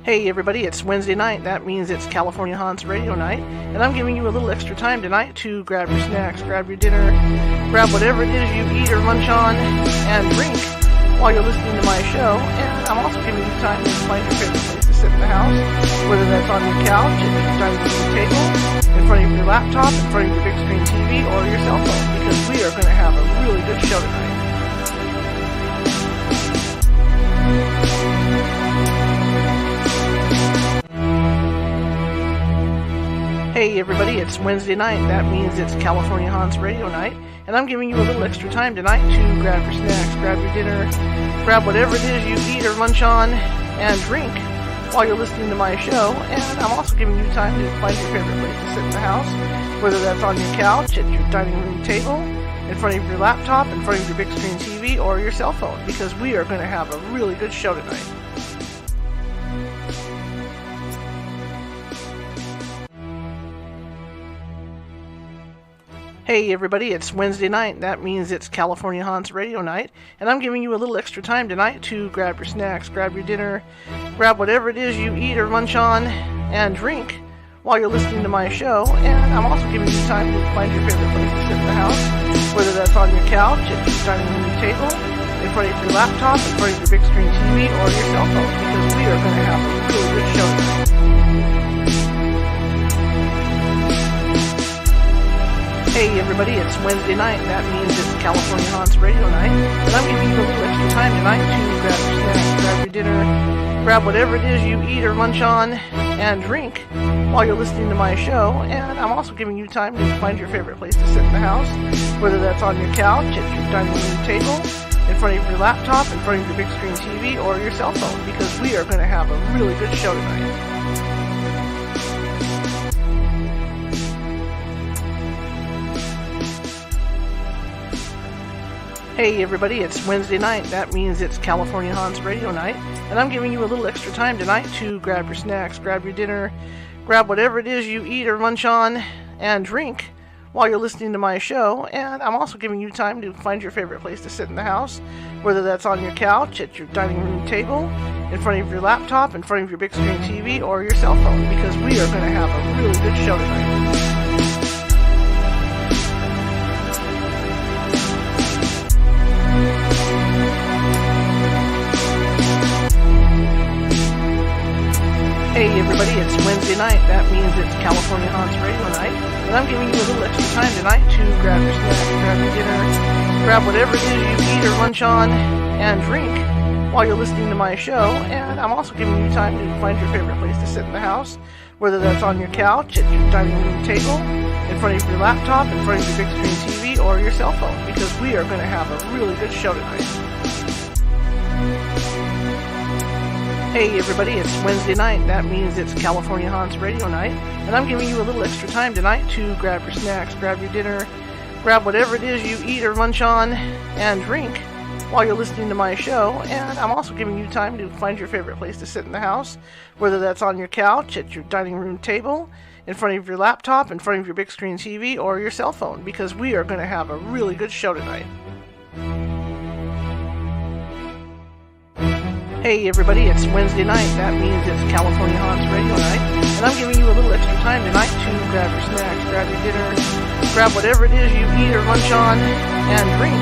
Hey everybody, it's Wednesday night. That means it's California Hans radio night, and I'm giving you a little extra time tonight to grab your snacks, grab your dinner, grab whatever it is you eat or lunch on, and drink while you're listening to my show. And I'm also giving you time to find your favorite place to sit in the house, whether that's on your couch, at your dining room table, in front of your laptop, in front of your big screen TV, or your cell phone, because we are going to have a really good show tonight. Hey everybody, it's Wednesday night. That means it's California Hans radio night, and I'm giving you a little extra time tonight to grab your snacks, grab your dinner, grab whatever it is you eat or lunch on, and drink while you're listening to my show. And I'm also giving you time to find your favorite place to sit in the house, whether that's on your couch, at your dining room table, in front of your laptop, in front of your big screen TV, or your cell phone, because we are going to have a really good show tonight. Hey everybody, it's Wednesday night. That means it's California Hans radio night, and I'm giving you a little extra time tonight to grab your snacks, grab your dinner, grab whatever it is you eat or lunch on, and drink while you're listening to my show. And I'm also giving you time to find your favorite place to sit in the house, whether that's on your couch, at your dining room table, in front of your laptop, in front of your big screen TV, or your cell phone, because we are going to have a really good show tonight. Hey everybody, it's Wednesday night. That means it's California Hans radio night, and I'm giving you a little extra time tonight to grab your snacks, grab your dinner, grab whatever it is you eat or lunch on, and drink while you're listening to my show. And I'm also giving you time to find your favorite place to sit in the house, whether that's on your couch, at your dining room table, in front of your laptop, in front of your big screen TV, or your cell phone, because we are going to have a really good show tonight. Hey everybody, it's Wednesday night. That means it's California Hans radio night, and I'm giving you a little extra time tonight to grab your snacks, grab your dinner, grab whatever it is you eat or lunch on, and drink while you're listening to my show. And I'm also giving you time to find your favorite place to sit in the house, whether that's on your couch, at your dining room table, in front of your laptop, in front of your big screen TV, or your cell phone, because we are going to have a really good show tonight. Hey everybody, it's Wednesday night. That means it's California Hans radio night, and I'm giving you a little extra time tonight to grab your snacks, grab your dinner, grab whatever it is you eat or lunch on, and drink while you're listening to my show. And I'm also giving you time to find your favorite place to sit in the house, whether that's on your couch, at your dining room table, in front of your laptop, in front of your big screen TV, or your cell phone, because we are going to have a really good show tonight. Hey everybody, it's Wednesday night. That means it's California Hans radio night, and I'm giving you a little extra time tonight to grab your snacks, grab your dinner, grab whatever it is you eat or lunch on, and drink while you're listening to my show. And I'm also giving you time to find your favorite place to sit in the house, whether that's on your couch, at your dining room table, in front of your laptop, in front of your big screen TV, or your cell phone, because we are going to have a really good show tonight. Hey everybody, it's Wednesday night. That means it's California Hans radio night, and I'm giving you a little extra time tonight to grab your snacks, grab your dinner, grab whatever it is you eat or lunch on, and drink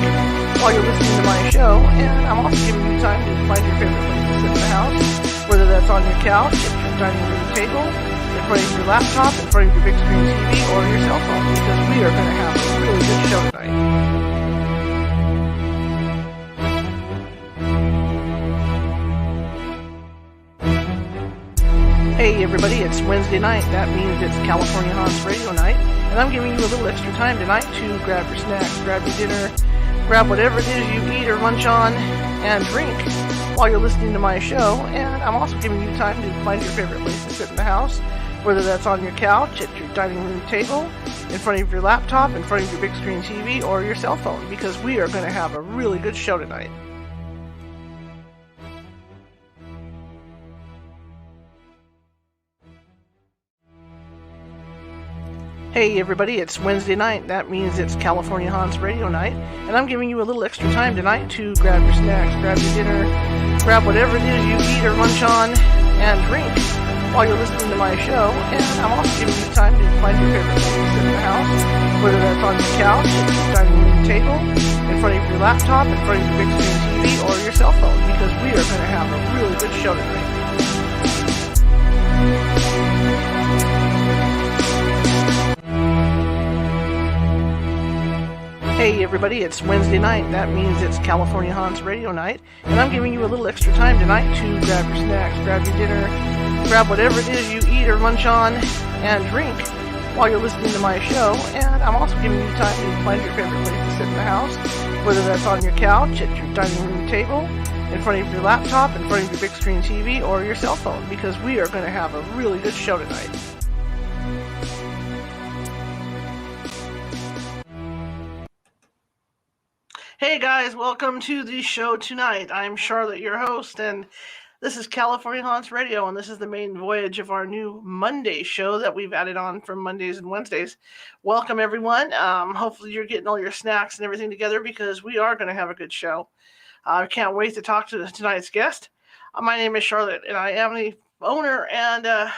while you're listening to my show. And I'm also giving you time to find your favorite place to sit in the house, whether that's on your couch, at your dining room table, in front of your laptop, in front of your big screen TV, or your cell phone, because we are going to have a really good show tonight. Hey everybody, it's Wednesday night. That means it's California Hans radio night, and I'm giving you a little extra time tonight to grab your snacks, grab your dinner, grab whatever it is you eat or lunch on, and drink while you're listening to my show. And I'm also giving you time to find your favorite place to sit in the house, whether that's on your couch, at your dining room table, in front of your laptop, in front of your big screen TV, or your cell phone, because we are going to have a really good show tonight. Hey everybody, it's Wednesday night. That means it's California Hans radio night, and I'm giving you a little extra time tonight to grab your snacks, grab your dinner, grab whatever it is you eat or lunch on, and drink while you're listening to my show. And I'm also giving you time to find your favorite place to sit in the house, whether that's on your couch, at your dining room table, in front of your laptop, in front of your big screen TV, or your cell phone, because we are going to have a really good show tonight. Hey everybody, it's Wednesday night. That means it's California Hans Radio Night, and I'm giving you a little extra time tonight to grab your snacks, grab your dinner, grab whatever it is you eat or munch on, and drink while you're listening to my show. And I'm also giving you time to find your favorite place to sit in the house, whether that's on your couch, at your dining room table, in front of your laptop, in front of your big screen TV, or your cell phone, because we are going to have a really good show tonight. Hey guys, welcome to the show tonight. I'm Charlotte, your host, and this is California Haunts Radio, and this is the main voyage of our new Monday show that we've added on for Mondays and Wednesdays. Welcome, everyone. Hopefully you're getting all your snacks and everything together, because we are going to have a good show. I can't wait to talk to tonight's guest. My name is Charlotte, and I am the owner and the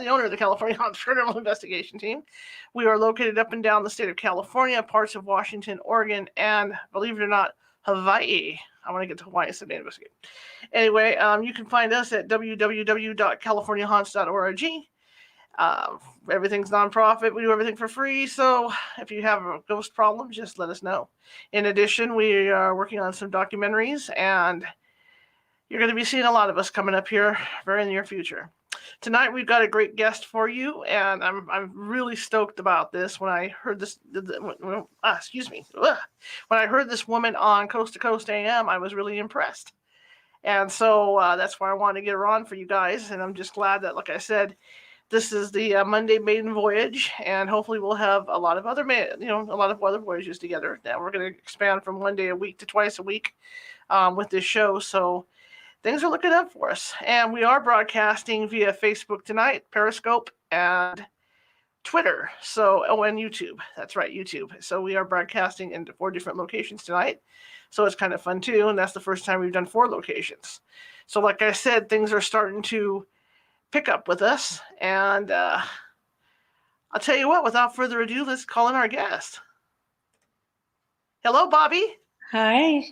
owner of the California Haunts Criminal Investigation Team. We are located up and down the state of California, parts of Washington, Oregon, and believe it or not, Hawaii. I want to get to Hawaii someday to investigate. Anyway, you can find us at www.californiahaunts.org. Everything's nonprofit. We do everything for free. So if you have a ghost problem, just let us know. In addition, we are working on some documentaries, and you're going to be seeing a lot of us coming up here very near future. Tonight we've got a great guest for you, and I'm really stoked about this. When I heard this, when I heard this woman on Coast to Coast AM, I was really impressed, and so that's why I wanted to get her on for you guys. And I'm just glad that, like I said, this is the Monday maiden voyage, and hopefully we'll have a lot of other voyages together. Now we're going to expand from one day a week to twice a week with this show. So things are looking up for us. And we are broadcasting via Facebook tonight, Periscope, and Twitter. And YouTube. That's right, YouTube. So we are broadcasting into 4 different locations tonight. So it's kind of fun too. And that's the first time we've done 4 locations. So like I said, things are starting to pick up with us. And I'll tell you what, without further ado, let's call in our guest. Hello, Bobbie. Hi.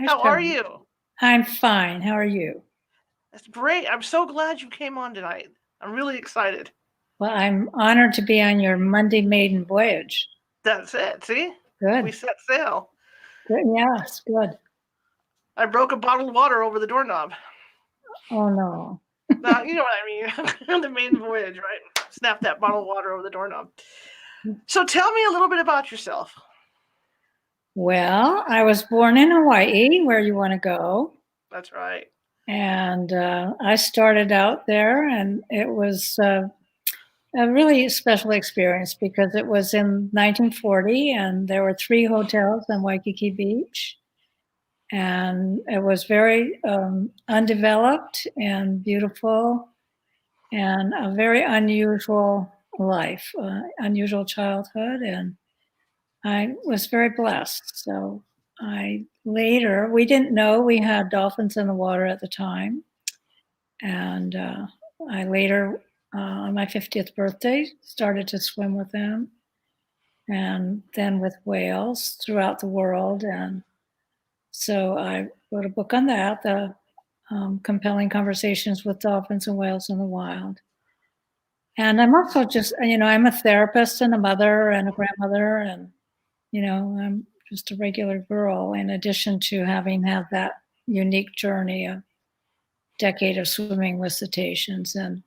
How are you? I'm fine. How are you? That's great. I'm so glad you came on tonight. I'm really excited. Well, I'm honored to be on your Monday maiden voyage. That's it. See? Good. We set sail. Good. Yes, good. I broke a bottle of water over the doorknob. Oh, no. Now, you know what I mean. On the maiden voyage, right? Snap that bottle of water over the doorknob. So tell me a little bit about yourself. Well, I was born in Hawaii, where you want to go. That's right. And I started out there, and it was a really special experience because it was in 1940, and there were 3 hotels in Waikiki Beach. And it was very undeveloped and beautiful, and a very unusual life, unusual childhood, and I was very blessed. So we didn't know we had dolphins in the water at the time. And I later, on my 50th birthday, started to swim with them, and then with whales throughout the world. And so I wrote a book on that, the Compelling Conversations with Dolphins and Whales in the Wild. And I'm also just, I'm a therapist and a mother and a grandmother, and I'm just a regular girl, in addition to having had that unique journey, a decade of swimming with cetaceans and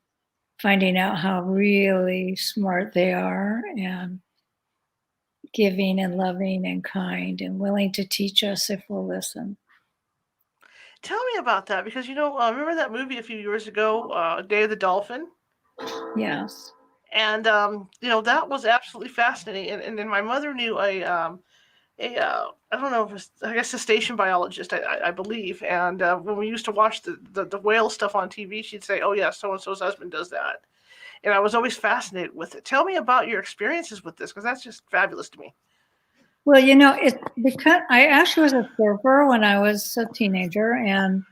finding out how really smart they are, and giving and loving and kind and willing to teach us if we'll listen. Tell me about that, because, remember that movie a few years ago, Day of the Dolphin? Yes. And, that was absolutely fascinating. And then my mother knew I don't know, I guess a station biologist, I believe. And when we used to watch the whale stuff on TV, she'd say, oh, yeah, so-and-so's husband does that. And I was always fascinated with it. Tell me about your experiences with this, because that's just fabulous to me. Well, it's because I actually was a surfer when I was a teenager, and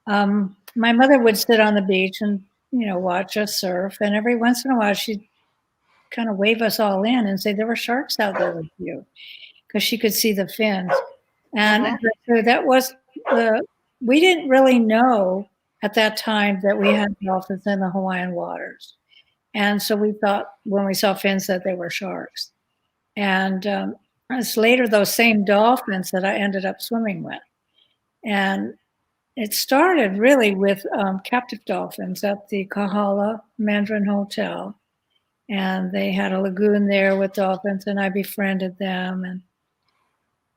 my mother would sit on the beach and watch us surf. And every once in a while, she'd kind of wave us all in and say, there were sharks out there with you, because she could see the fins. And Mm-hmm. so that was we didn't really know at that time that we had dolphins in the Hawaiian waters. And so we thought when we saw fins that they were sharks. And it's later those same dolphins that I ended up swimming with. And it started really with captive dolphins at the Kahala Mandarin Hotel. And they had a lagoon there with dolphins, and I befriended them. And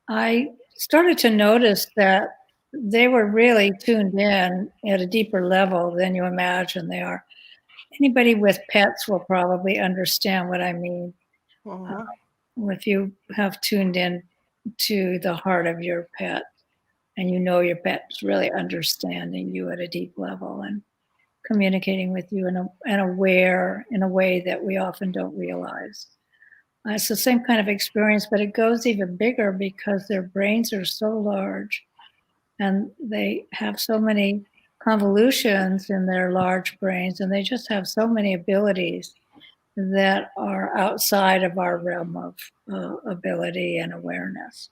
I started to notice that they were really tuned in at a deeper level than you imagine they are. Anybody with pets will probably understand what I mean. If you have tuned in to the heart of your pet, and your pet's really understanding you at a deep level and communicating with you and aware in a way that we often don't realize. It's the same kind of experience, but it goes even bigger because their brains are so large and they have so many convolutions in their large brains, and they just have so many abilities that are outside of our realm of ability and awareness.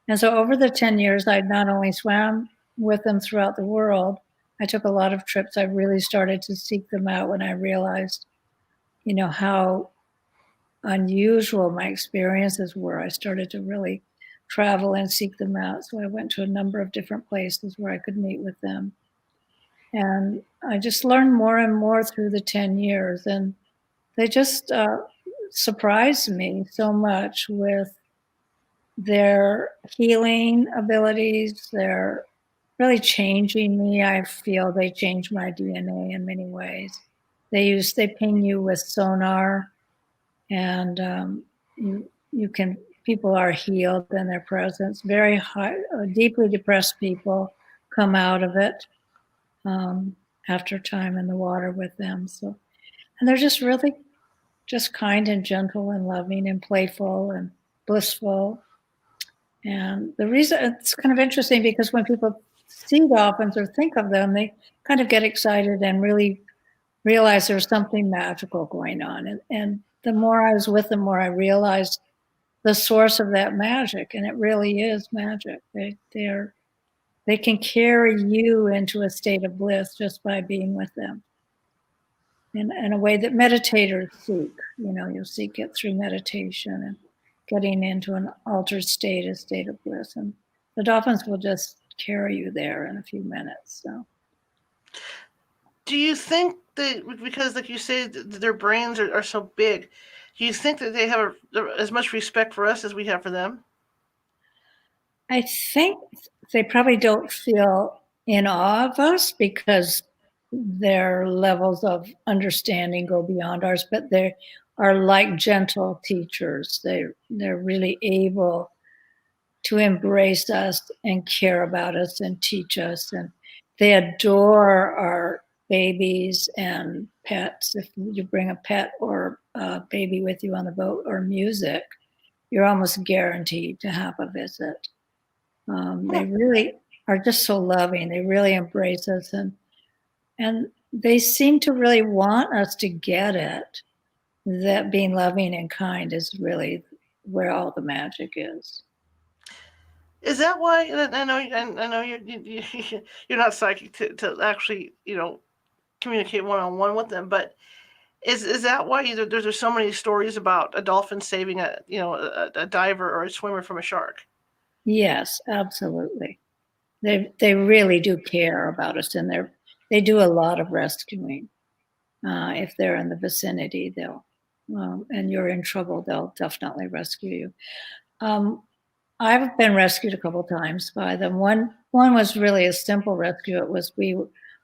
And so over the 10 years, I not only swam with them throughout the world, I took a lot of trips. I really started to seek them out when I realized, how unusual my experiences were. I started to really travel and seek them out. So I went to a number of different places where I could meet with them. And I just learned more and more through the 10 years. And they just surprised me so much with their healing abilities. They're really changing me. I feel they changed my DNA in many ways. They ping you with sonar, and people are healed in their presence. Very high, deeply depressed people come out of it after time in the water with them. So, and they're just really just kind and gentle and loving and playful and blissful. And the reason it's kind of interesting because when people see dolphins or think of them, they kind of get excited and really realize there's something magical going on. And the more I was with them, the more I realized the source of that magic. And it really is magic. They can carry you into a state of bliss just by being with them in a way that meditators seek. You'll seek it through meditation and getting into an altered state, a state of bliss. And the dolphins will just carry you there in a few minutes. So, do you think that because, like you say, their brains are so big, do you think that they have as much respect for us as we have for them? I think they probably don't feel in awe of us because their levels of understanding go beyond ours, but they are like gentle teachers. They're really able to embrace us and care about us and teach us. And they adore our babies and pets. If you bring a pet or a baby with you on the boat or music, you're almost guaranteed to have a visit. They really are just so loving. They really embrace us, and they seem to really want us to get it, that being loving and kind is really where all the magic is. Is that why? I know you're not psychic to actually communicate one on one with them, but is that why there's so many stories about a dolphin saving a diver or a swimmer from a shark? Yes, absolutely. They really do care about us, and they do a lot of rescuing. If they're in the vicinity, and you're in trouble, they'll definitely rescue you. I've been rescued a couple times by them. One was really a simple rescue. It was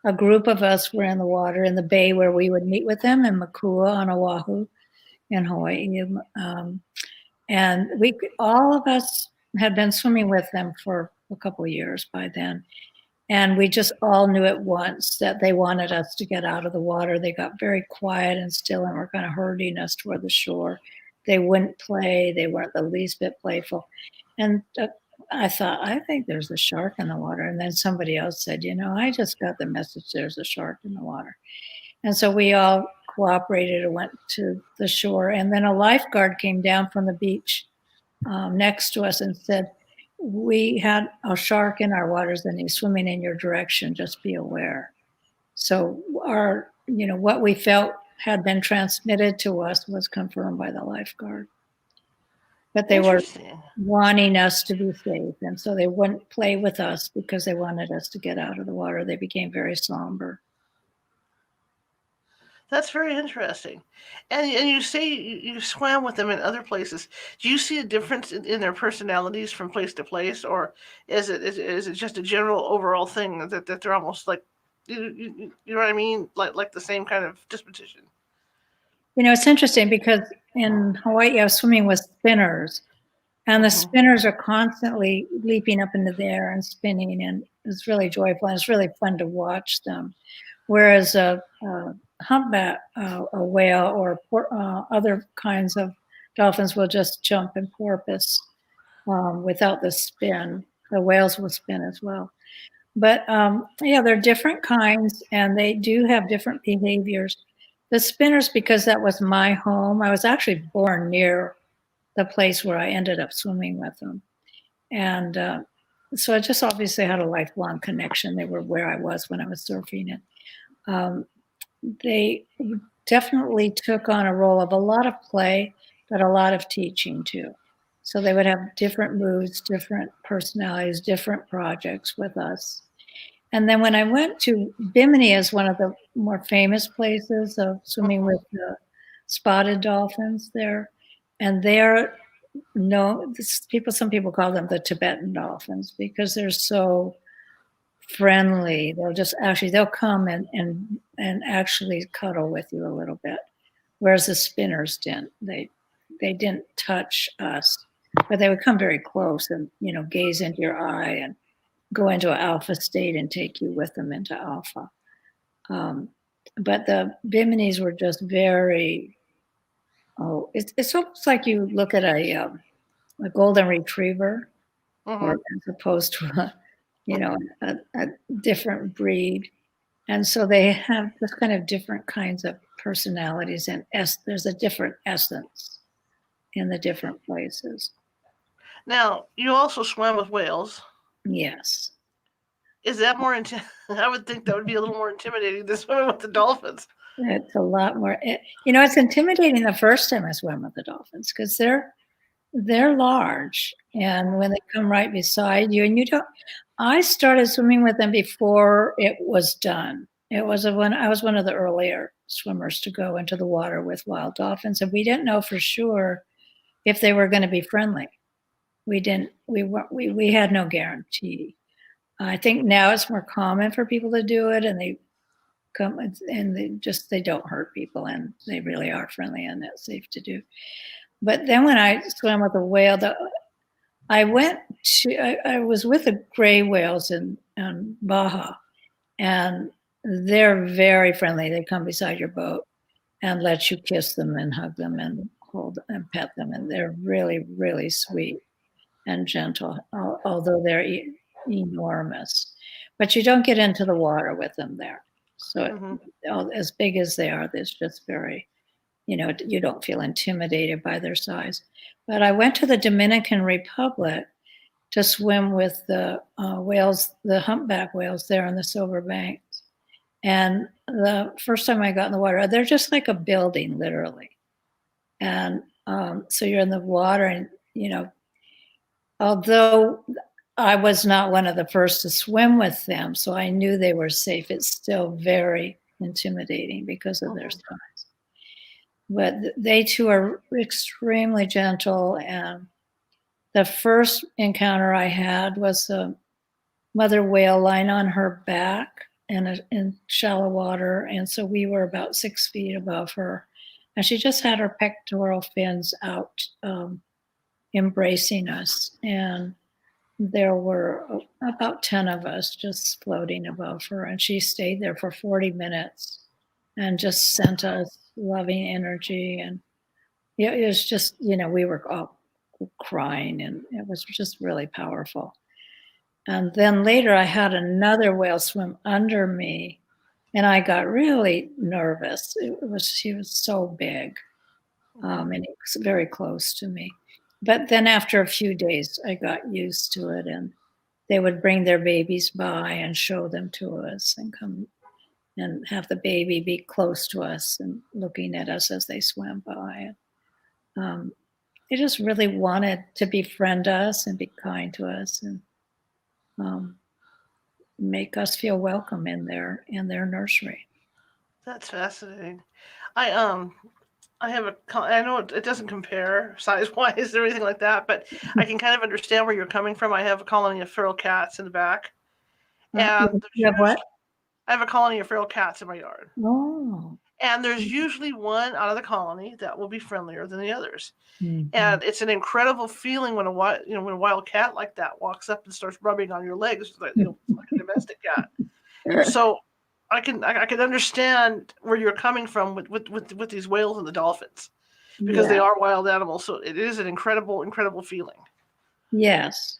a group of us were in the water in the bay where we would meet with them in Makua on Oahu in Hawaii. And all of us had been swimming with them for a couple of years by then. And we just all knew at once that they wanted us to get out of the water. They got very quiet and still and were kind of herding us toward the shore. They wouldn't play. They weren't the least bit playful. And I thought, I think there's a shark in the water. And then somebody else said, I just got the message there's a shark in the water. And so we all cooperated and went to the shore. And then a lifeguard came down from the beach next to us and said, we had a shark in our waters and he's swimming in your direction. Just be aware. So our, what we felt had been transmitted to us was confirmed by the lifeguard. But they were wanting us to be safe. And so they wouldn't play with us because they wanted us to get out of the water. They became very somber. That's very interesting. And you say you swam with them in other places. Do you see a difference in their personalities from place to place, or is it just a general overall thing that they're almost like, you know what I mean, like the same kind of disposition? It's interesting because in Hawaii I was swimming with spinners, and the spinners are constantly leaping up into the air and spinning, and it's really joyful and it's really fun to watch them. Whereas a humpback, a whale, or other kinds of dolphins will just jump and porpoise without the spin. The whales will spin as well. But they're different kinds, and they do have different behaviors. The spinners, because that was my home, I was actually born near the place where I ended up swimming with them. And so I just obviously had a lifelong connection. They were where I was when I was surfing it. They definitely took on a role of a lot of play, but a lot of teaching too. So they would have different moods, different personalities, different projects with us. And then when I went to Bimini as one of the more famous places of swimming with the spotted dolphins there, and some people call them the Tibetan dolphins because they're so friendly. They'll come and actually cuddle with you a little bit, whereas the spinners didn't. They didn't touch us, but they would come very close and gaze into your eye and go into an alpha state and take you with them into alpha. But the Biminis were just very. It's almost like you look at a golden retriever, or as opposed to a different breed. And so they have this kind of different kinds of personalities, and there's a different essence in the different places. Now, you also swam with whales. Yes. Is that more I would think that would be a little more intimidating than swimming with the dolphins. It's a lot more. It's intimidating the first time I swim with the dolphins because they're large, and when they come right beside you, and I started swimming with them before it was done. I was one of the earlier swimmers to go into the water with wild dolphins, and we didn't know for sure if they were going to be friendly. We had no guarantee. I think now it's more common for people to do it, and they come and they don't hurt people, and they really are friendly, and that's safe to do. But then when I swam with a whale, I was with the gray whales in Baja, and they're very friendly. They come beside your boat and let you kiss them and hug them and hold and pet them, and they're really, really sweet and gentle, although they're enormous. But you don't get into the water with them there. So as big as they are, there's just very, you don't feel intimidated by their size. But I went to the Dominican Republic to swim with the whales, the humpback whales there on the Silver Banks. And the first time I got in the water, they're just like a building, literally. And so you're in the water, and although I was not one of the first to swim with them, so I knew they were safe, it's still very intimidating because of their size. But they too are extremely gentle. And the first encounter I had was a mother whale lying on her back in shallow water. And so we were about 6 feet above her. And she just had her pectoral fins out, embracing us. And there were about 10 of us just floating above her. And she stayed there for 40 minutes and just sent us loving energy. And it was just, we were all crying, and it was just really powerful. And then later I had another whale swim under me, And I got really nervous. He was so big, and he was very close to me. But then after a few days, I got used to it, and they would bring their babies by and show them to us and come and have the baby be close to us and looking at us as they swam by. They just really wanted to befriend us and be kind to us and make us feel welcome in their nursery. That's fascinating. I I have I know it doesn't compare size wise or anything like that, but I can kind of understand where you're coming from. I have a colony of feral cats in the back, and there's You have what? I have a colony of feral cats in my yard. Oh. And there's usually one out of the colony that will be friendlier than the others. Mm-hmm. And it's an incredible feeling when when a wild cat like that walks up and starts rubbing on your legs, like, like a domestic cat. So I can understand where you're coming from with these whales and the dolphins, because they are wild animals. So it is an incredible feeling. Yes,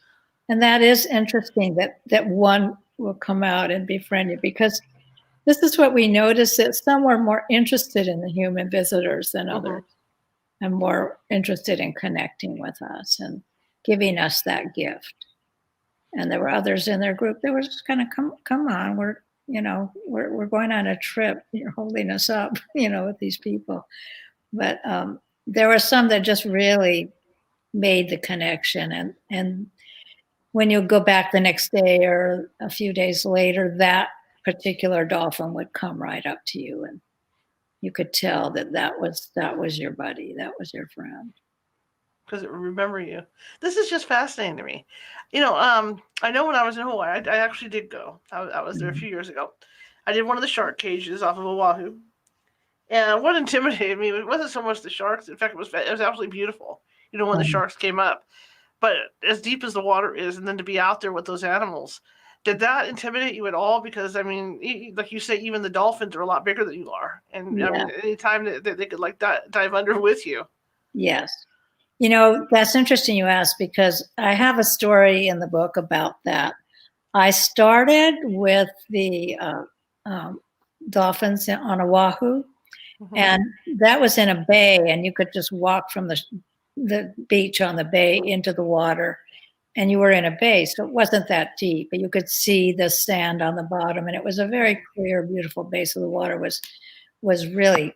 and that is interesting that one will come out and befriend you, because this is what we notice, that some were more interested in the human visitors than others, and more interested in connecting with us and giving us that gift. And there were others in their group that were just kind of, come on, we're going on a trip. You're holding us up, with these people. But there were some that just really made the connection, and when you go back the next day or a few days later, that particular dolphin would come right up to you, and you could tell that was your buddy, that was your friend, because it would remember you. This is just fascinating to me. I know when I was in Hawaii, I actually did go. I was there a few years ago. I did one of the shark cages off of Oahu, and what intimidated me, it wasn't so much the sharks. In fact, it was absolutely beautiful. When the sharks came up, but as deep as the water is, and then to be out there with those animals, did that intimidate you at all? Because I mean, like you say, even the dolphins are a lot bigger than you are, and I mean, anytime that they could like dive under with you. Yes. That's interesting you ask, because I have a story in the book about that. I started with the dolphins on Oahu, and that was in a bay, and you could just walk from the beach on the bay into the water, and you were in a bay, so it wasn't that deep, but you could see the sand on the bottom, and it was a very clear, beautiful bay, so the water was really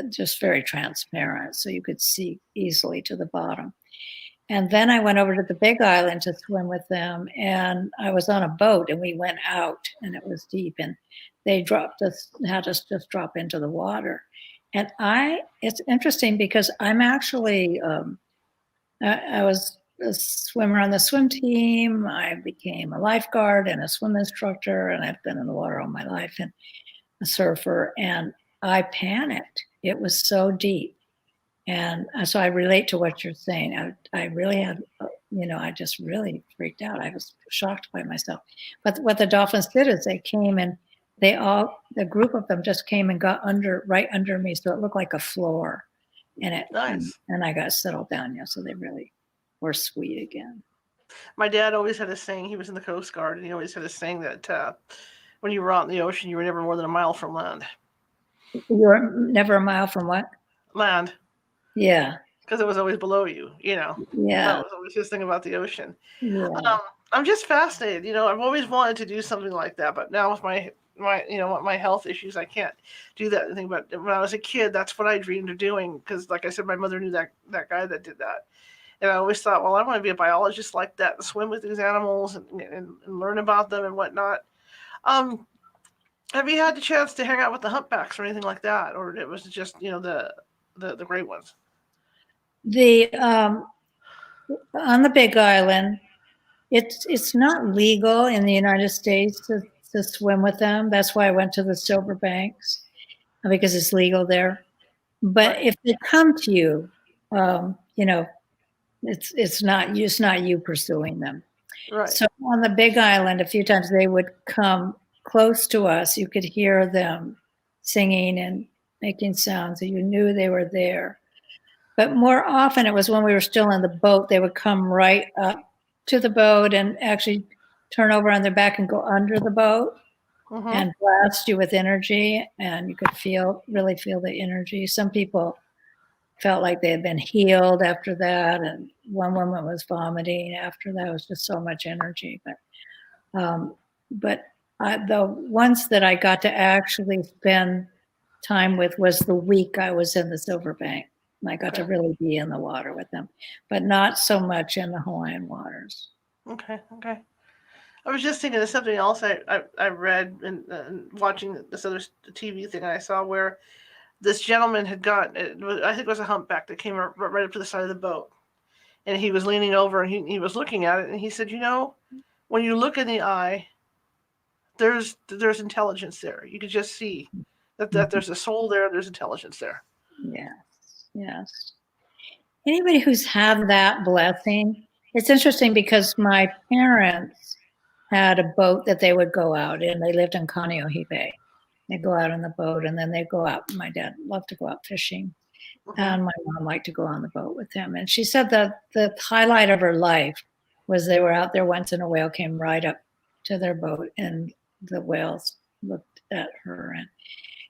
just very transparent, so you could see easily to the bottom. And then I went over to the Big Island to swim with them, and I was on a boat, and we went out, and it was deep, and they had us just drop into the water. And it's interesting because I'm actually, I was a swimmer on the swim team. I became a lifeguard and a swim instructor, and I've been in the water all my life, and a surfer, and I panicked. It was so deep. And so I relate to what you're saying. I really had, I just really freaked out. I was shocked by myself. But what the dolphins did is they came and the group of them just came and got right under me. So it looked like a floor. And nice. And I got settled down. Yeah. So they really were sweet again. My dad always had a saying. He was in the Coast Guard, and he always had a saying that when you were out in the ocean, you were never more than a mile from land. You were never a mile from what? Land. Yeah. Because it was always below you, Yeah. That was always his thing about the ocean. Yeah. I'm just fascinated. I've always wanted to do something like that, but now with my health issues, I can't do that thing. But when I was a kid, that's what I dreamed of doing. Because, like I said, my mother knew that guy that did that, and I always thought, well, I want to be a biologist like that and swim with these animals and learn about them and whatnot. Have you had the chance to hang out with the humpbacks or anything like that, or it was just the great ones? On the Big Island, it's not legal in the United States to swim with them. That's why I went to the Silver Banks, because it's legal there. But if they come to you, it's not you pursuing them. Right. So on the Big Island, a few times they would come close to us. You could hear them singing and making sounds, so you knew they were there. But more often it was when we were still in the boat, they would come right up to the boat and actually turn over on their back and go under the boat. and blast you with energy, and you could really feel the energy. Some people felt like they had been healed after that, and one woman was vomiting after that. It was just so much energy. But the ones that I got to actually spend time with was the week I was in the Silverbank. I got to really be in the water with them, but not so much in the Hawaiian waters. Okay. I was just thinking of something else I read and watching this other TV thing I saw where this gentleman had I think it was a humpback that came right up to the side of the boat. And he was leaning over and he was looking at it and he said, when you look in the eye, there's intelligence there. You could just see that there's a soul there, there's intelligence there. Yes. Anybody who's had that blessing, it's interesting because my parents had a boat that they would go out in. They lived in Kaneohe Bay. They'd go out on the boat and then they'd go out. My dad loved to go out fishing. And my mom liked to go on the boat with him. And she said that the highlight of her life was they were out there once and a whale came right up to their boat and the whales looked at her. And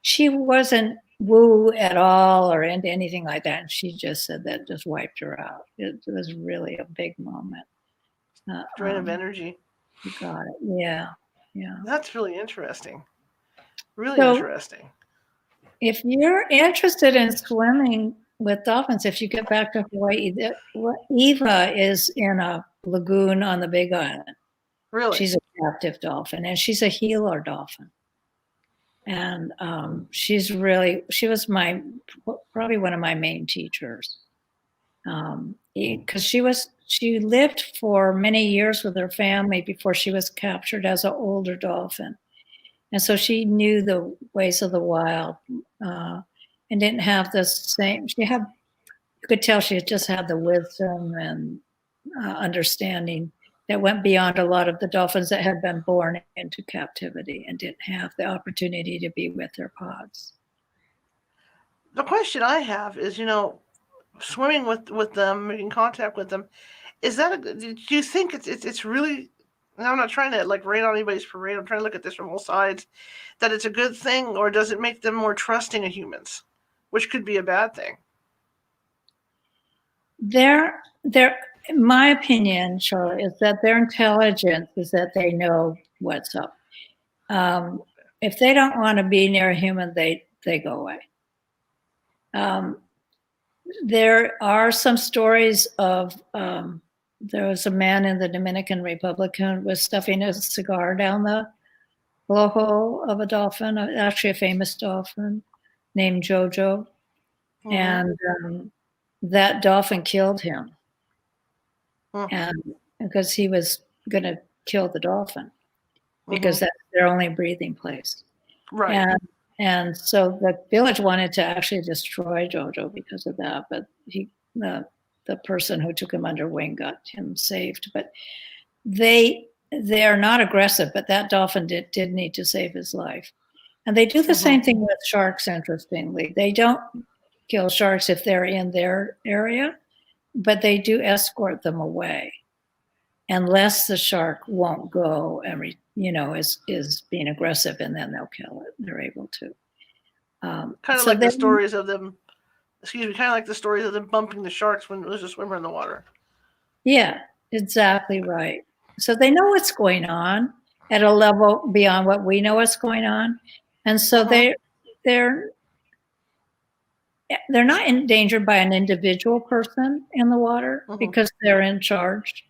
she wasn't woo at all or into anything like that. And she just said that just wiped her out. It was really a big moment. Drain of energy. You got it. Yeah. That's really interesting. Really interesting. If you're interested in swimming with dolphins, if you get back to Hawaii, Eva is in a lagoon on the Big Island. Really? She's a captive dolphin, and she's a healer dolphin. And she was probably one of my main teachers. Because she lived for many years with her family before she was captured as an older dolphin. And so she knew the ways of the wild and didn't have the same, you could tell she just had the wisdom and understanding that went beyond a lot of the dolphins that had been born into captivity and didn't have the opportunity to be with their pods. The question I have is, swimming with them, making contact with them, do you think it's really, and I'm not trying to rain on anybody's parade, I'm trying to look at this from all sides, that it's a good thing, or does it make them more trusting of humans, which could be a bad thing? In my opinion, Charlotte, is that their intelligence is that they know what's up. If they don't want to be near a human, they go away. There are some stories of there was a man in the Dominican Republic who was stuffing a cigar down the blowhole of a dolphin, actually a famous dolphin named Jojo. And that dolphin killed him. And because he was going to kill the dolphin because that's their only breathing place. Right. And so the village wanted to actually destroy Jojo because of that, but the person who took him under wing got him saved. But they are not aggressive, but that dolphin did need to save his life. And they do the same thing with sharks, interestingly. They don't kill sharks if they're in their area, but they do escort them away unless the shark won't go and is being aggressive, and then they'll kill it. They're able to. Kind of like the stories of them. Excuse me. Kind of like the stories of them bumping the sharks when there's a swimmer in the water. Yeah, exactly right. So they know what's going on at a level beyond what we know what's going on, and so they're not endangered by an individual person in the water because they're in charge.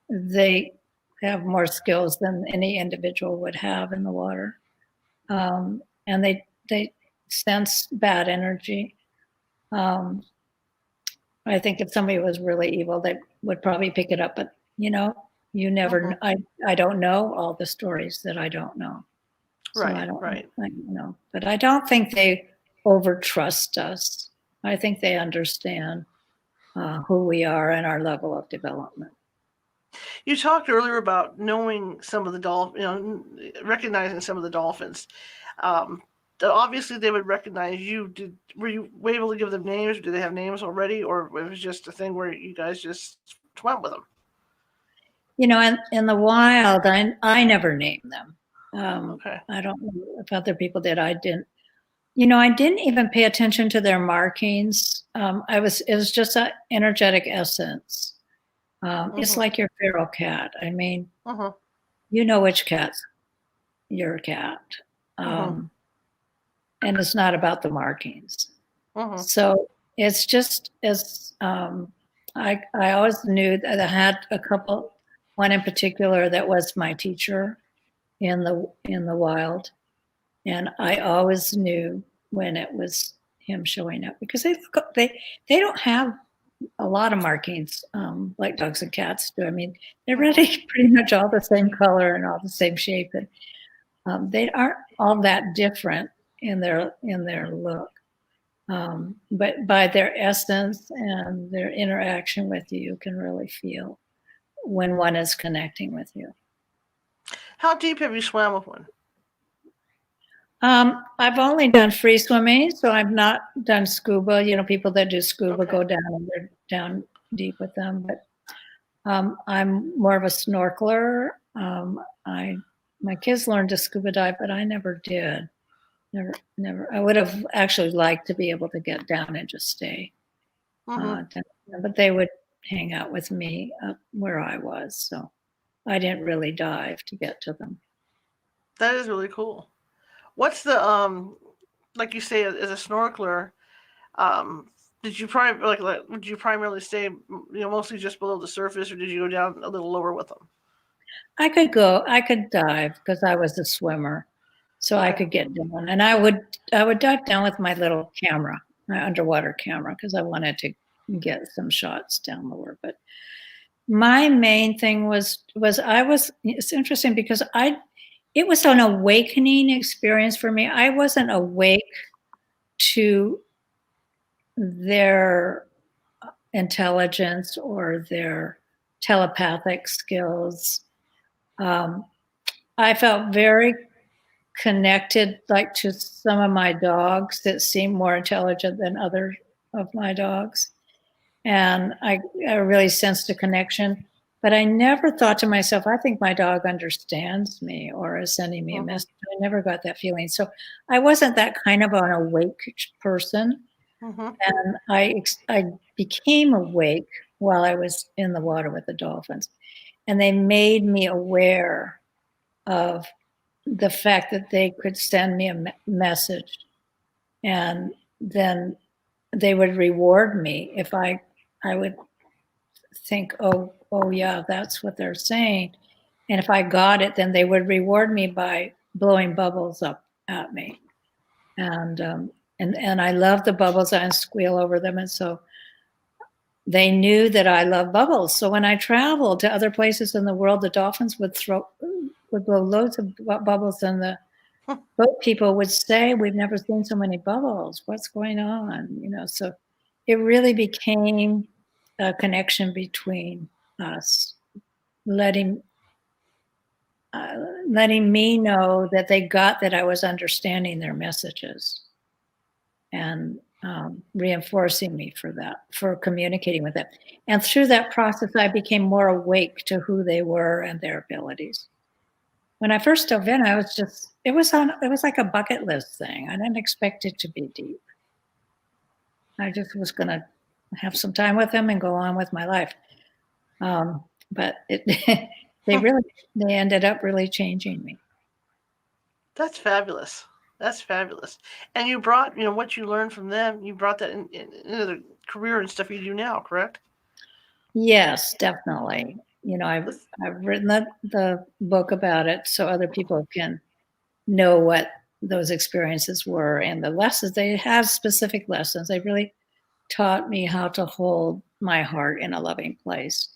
They have more skills than any individual would have in the water. And they sense bad energy. I think if somebody was really evil, they would probably pick it up. But, you never, I don't know all the stories that I don't know. So I don't know. But I don't think they overtrust us. I think they understand who we are and our level of development. You talked earlier about knowing some of the recognizing some of the dolphins. Obviously, they would recognize you. Were you able to give them names? Did they have names already, or it was just a thing where you guys just went with them? In the wild, I never name them. Okay. I don't know if other people did. I didn't. I didn't even pay attention to their markings. It was just an energetic essence. It's like your feral cat. I mean, you know which cat's your cat. And it's not about the markings. So it's just as I always knew that I had one in particular that was my teacher in the wild, and I always knew when it was him showing up because they don't have a lot of markings like dogs and cats do. I mean, they're really pretty much all the same color and all the same shape, and they aren't all that different in their look. But by their essence and their interaction with you, you can really feel when one is connecting with you. How deep have you swam with one? I've only done free swimming, so I've not done scuba. People that do scuba go down and they're down deep with them. But I'm more of a snorkeler. My kids learned to scuba dive, but I never did. Never. I would have actually liked to be able to get down and just stay. But they would hang out with me up where I was, so I didn't really dive to get to them. That is really cool. What's the like you say as a snorkeler? Did you would you primarily stay mostly just below the surface, or did you go down a little lower with them? I could dive because I was a swimmer, so I could get down, and I would dive down with my little camera, my underwater camera, because I wanted to get some shots down lower. But my main thing was it's interesting because it was an awakening experience for me. I wasn't awake to their intelligence or their telepathic skills. I felt very connected, like to some of my dogs that seemed more intelligent than other of my dogs. And I really sensed a connection. But I never thought to myself, I think my dog understands me or is sending me a message. I never got that feeling. So I wasn't that kind of an awake person. And I became awake while I was in the water with the dolphins. And they made me aware of the fact that they could send me a message. And then they would reward me if I would think, oh yeah, that's what they're saying. And if I got it, then they would reward me by blowing bubbles up at me. And I love the bubbles. I squeal over them. And so they knew that I love bubbles. So when I traveled to other places in the world, the dolphins would blow loads of bubbles, and the boat people would say, "We've never seen so many bubbles. What's going on?" So it really became a connection between us, letting me know that they got that I was understanding their messages, and reinforcing me for communicating with them. And through that process, I became more awake to who they were and their abilities. When I first dove in, it was like a bucket list thing. I didn't expect it to be deep. I just was going to have some time with them and go on with my life. But they ended up really changing me. That's fabulous. That's fabulous. And you brought, what you learned from them, you brought that into the career and stuff you do now, correct? Yes, definitely. I've written the book about it so other people can know what those experiences were, and the lessons. They have specific lessons. They really taught me how to hold my heart in a loving place.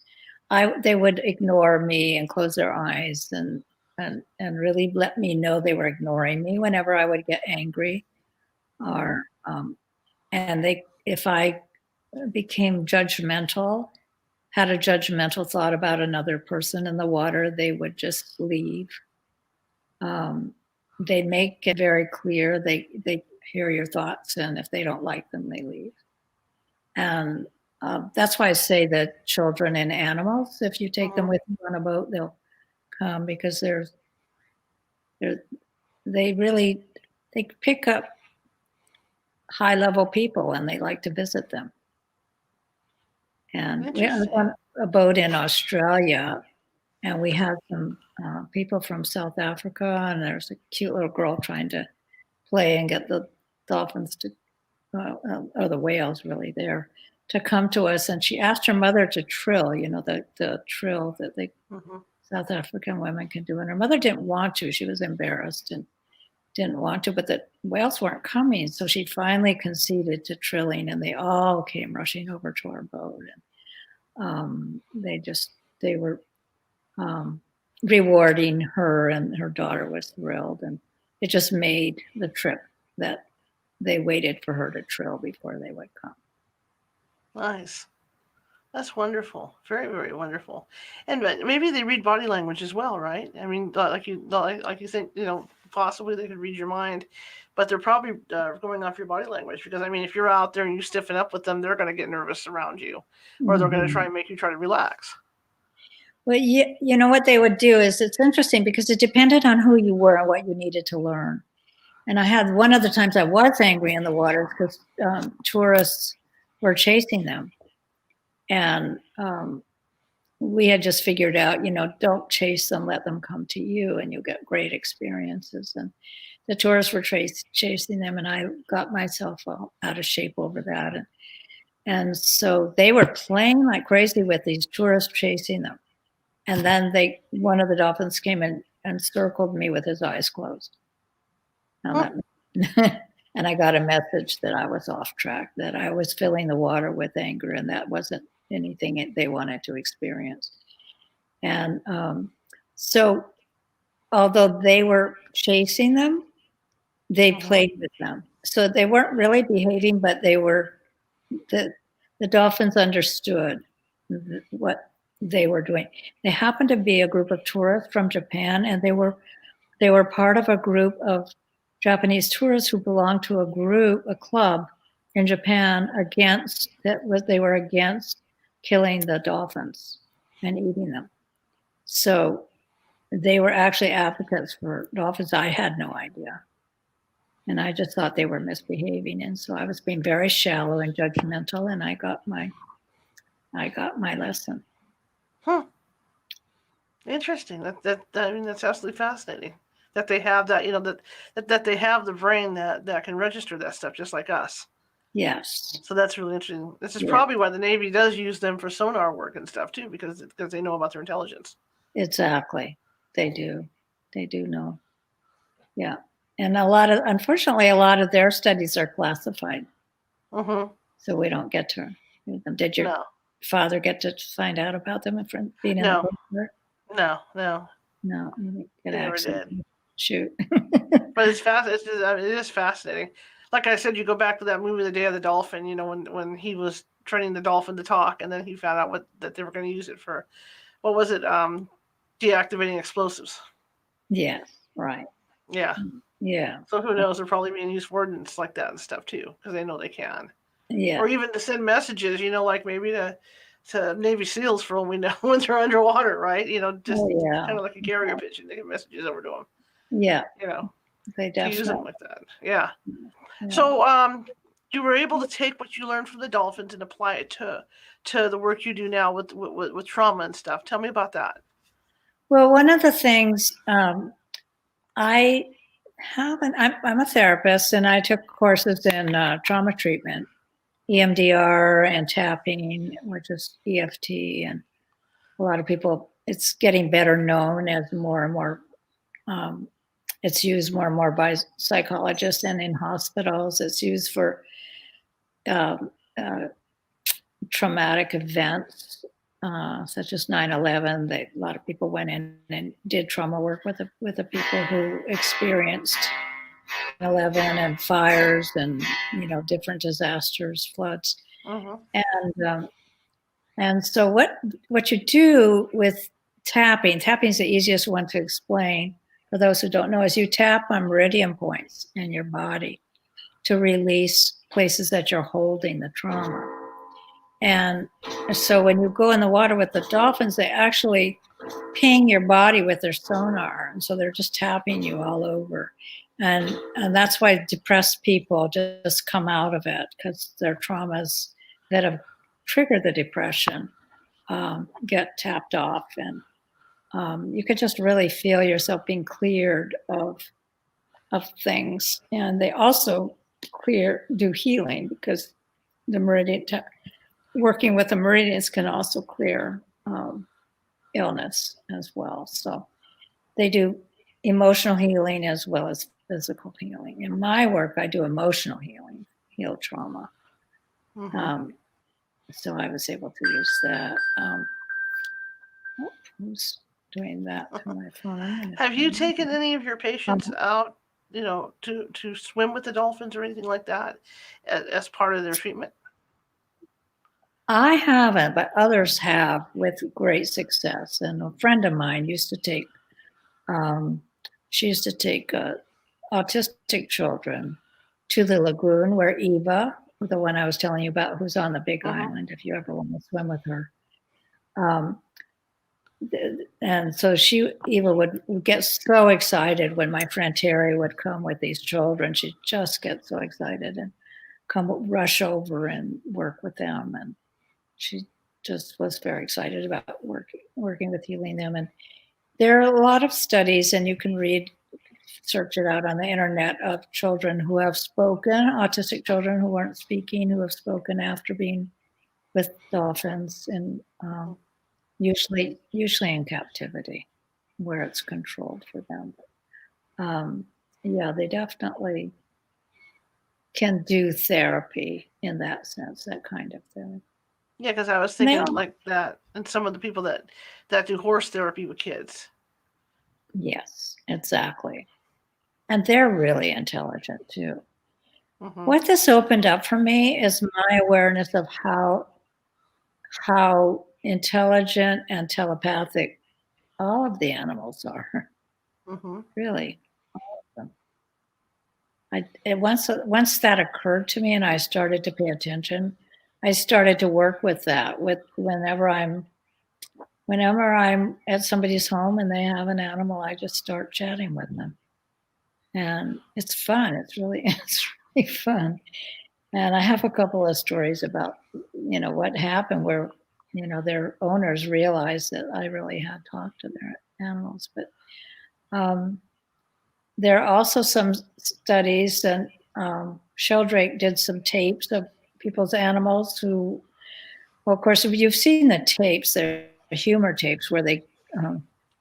They would ignore me and close their eyes and really let me know they were ignoring me whenever I would get angry, or if I became judgmental, had a judgmental thought about another person in the water, they would just leave. They make it very clear they hear your thoughts, and if they don't like them, they leave. And that's why I say that children and animals, if you take them with you on a boat, they'll come, because they pick up high level people and they like to visit them. And we was on a boat in Australia, and we had some people from South Africa, and there's a cute little girl trying to play and get the dolphins to, or the whales really there, to come to us. And she asked her mother to trill, the trill that they South African women can do. And her mother didn't want to. She was embarrassed and didn't want to, but the whales weren't coming. So she finally conceded to trilling, and they all came rushing over to our boat. And they were rewarding her, and her daughter was thrilled. And it just made the trip that they waited for her to trill before they would come. Nice. That's wonderful. Very, very wonderful. And maybe they read body language as well, right? I mean, like you think, possibly they could read your mind, but they're probably going off your body language, because, I mean, if you're out there and you stiffen up with them, they're going to get nervous around you, or they're going to try and make you try to relax. Well, you know what they would do is, it's interesting because it depended on who you were and what you needed to learn. And I had one of the times I was angry in the water because tourists were chasing them. And we had just figured out, don't chase them, let them come to you, and you'll get great experiences. And the tourists were chasing them, and I got myself out of shape over that. And so they were playing like crazy with these tourists chasing them. And then one of the dolphins came in and circled me with his eyes closed. And I got a message that I was off track, that I was filling the water with anger, and that wasn't anything they wanted to experience. And so although they were chasing them, they played with them. So they weren't really behaving, but the dolphins understood what they were doing. They happened to be a group of tourists from Japan, and they were part of a group of Japanese tourists who belonged to a club in Japan they were against killing the dolphins and eating them. So they were actually advocates for dolphins. I had no idea. And I just thought they were misbehaving. And so I was being very shallow and judgmental, and I got my lesson. Interesting. I mean, that's absolutely fascinating. That they have that, that they have the brain that can register that stuff just like us. Yes. So that's really interesting. This is probably why the Navy does use them for sonar work and stuff too, because they know about their intelligence. Exactly. They do. They do know. Yeah. And unfortunately, a lot of their studies are classified. So we don't get to read them. Did your father get to find out about them from being in the boat? No. No, you didn't get access. Shoot. But it's it is fascinating. Like I said, you go back to that movie, The Day of the Dolphin, when he was training the dolphin to talk, and then he found out that they were going to use it for, what was it, deactivating explosives. Yes, right. Yeah. Yeah. So who knows, they're probably being used for ordnance like that and stuff too, because they know they can. Yeah. Or even to send messages, like maybe to Navy SEALs, for all we know, when they're underwater, right? Just kind of like a carrier pigeon. They get messages over to them. Yeah. They definitely use them like that. Yeah. So you were able to take what you learned from the dolphins and apply it to the work you do now with trauma and stuff. Tell me about that. Well, one of the things I'm a therapist, and I took courses in trauma treatment, EMDR and tapping, which is EFT, and a lot of people, it's getting better known as more and more, it's used more and more by psychologists, and in hospitals. It's used for traumatic events, such as 9/11. A lot of people went in and did trauma work with the people who experienced 9/11 and fires and different disasters, floods. And so what you do with tapping is the easiest one to explain for those who don't know, is you tap on meridian points in your body to release places that you're holding the trauma. And so when you go in the water with the dolphins, they actually ping your body with their sonar, and so they're just tapping you all over, and that's why depressed people just come out of it, because their traumas that have triggered the depression get tapped off, and you could just really feel yourself being cleared of things. And they also do healing, because the meridian working with the meridians can also clear illness as well. So they do emotional healing as well as physical healing. In my work, I do emotional healing, heal trauma. So I was able to use that. Who's doing that to my phone? Have you taken any of your patients out, to swim with the dolphins or anything like that as part of their treatment? I haven't, but others have with great success. And a friend of mine used to take, autistic children to the lagoon where Eva, the one I was telling you about, who's on the Big Island, if you ever want to swim with her. And so Eva would get so excited when my friend Terry would come with these children. She'd just get so excited and rush over and work with them. And she just was very excited about working with healing them. And there are a lot of studies, and you can search it out on the internet, of children who have spoken, autistic children who weren't speaking, who have spoken after being with dolphins, and usually in captivity where it's controlled for them. Yeah, they definitely can do therapy in that sense, that kind of thing. Yeah, because I was thinking like that, and some of the people that do horse therapy with kids. Yes, exactly. And they're really intelligent too. What this opened up for me is my awareness of how intelligent and telepathic all of the animals are. Really, all of them. Once that occurred to me, and I started to pay attention, I started to work with that. Whenever I'm at somebody's home and they have an animal, I just start chatting with them, and it's fun. It's really fun. And I have a couple of stories about what happened where their owners realized that I really had talked to their animals. But there are also some studies, and Sheldrake did some tapes of people's animals who, well, of course, if you've seen the tapes, they're humor tapes where they,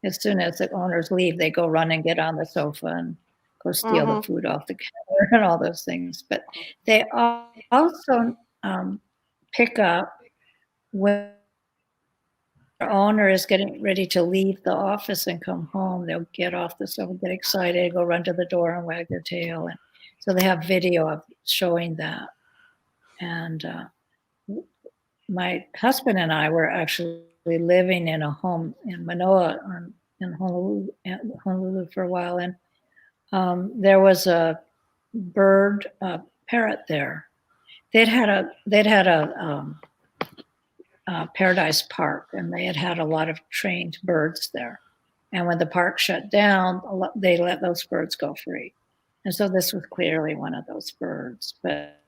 as soon as the owners leave, they go run and get on the sofa and go steal the food off the counter and all those things. But they also pick up when their owner is getting ready to leave the office and come home. They'll get off the sofa, get excited, go run to the door and wag their tail. And so they have video of showing that. And my husband and I were actually living in a home in Manoa, in Honolulu for a while. And there was a bird, parrot there. They'd had a Paradise Park, and they had a lot of trained birds there. And when the park shut down, they let those birds go free. And so this was clearly one of those birds. But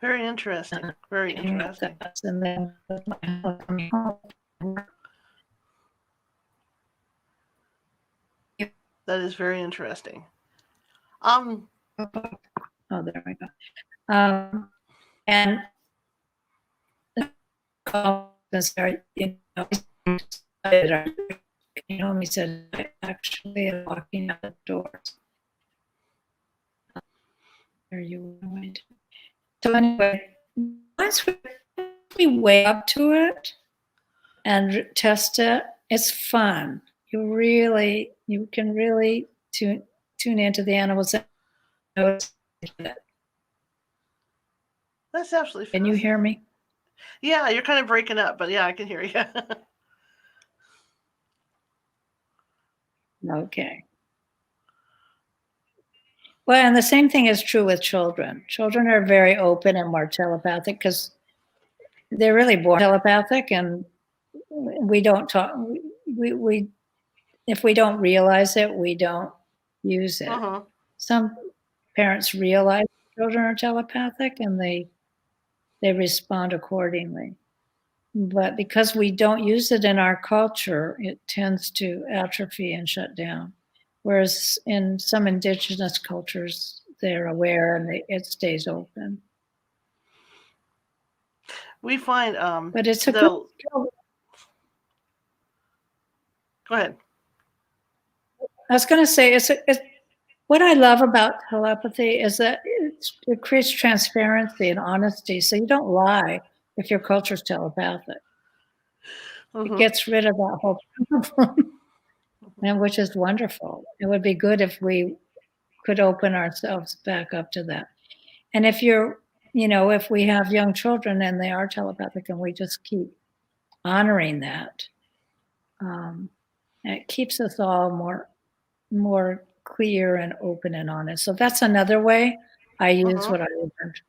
very interesting. Very interesting. And then coming home. That is very interesting. Oh, there we go. And he said, I actually am walking out the doors. Are you going to? So anyway, once we weigh up to it and test it, it's fun. You can really tune into the animals and notice it. That's absolutely fun. Can you hear me? Yeah, you're kind of breaking up, but yeah, I can hear you. Okay. Well, and the same thing is true with children. Children are very open and more telepathic because they're really born telepathic, and we don't talk. We if we don't realize it, we don't use it. Some parents realize children are telepathic, and they respond accordingly. But because we don't use it in our culture, it tends to atrophy and shut down. Whereas in some indigenous cultures, they're aware and it stays open. We find, but it's a good skill. Go ahead. I was going to say, it's what I love about telepathy is that it creates transparency and honesty. So you don't lie if your culture's telepathic. It gets rid of that whole problem, and which is wonderful. It would be good if we could open ourselves back up to that. And if if we have young children and they are telepathic, and we just keep honoring that, it keeps us all more clear and open and honest. So that's another way I use what I learned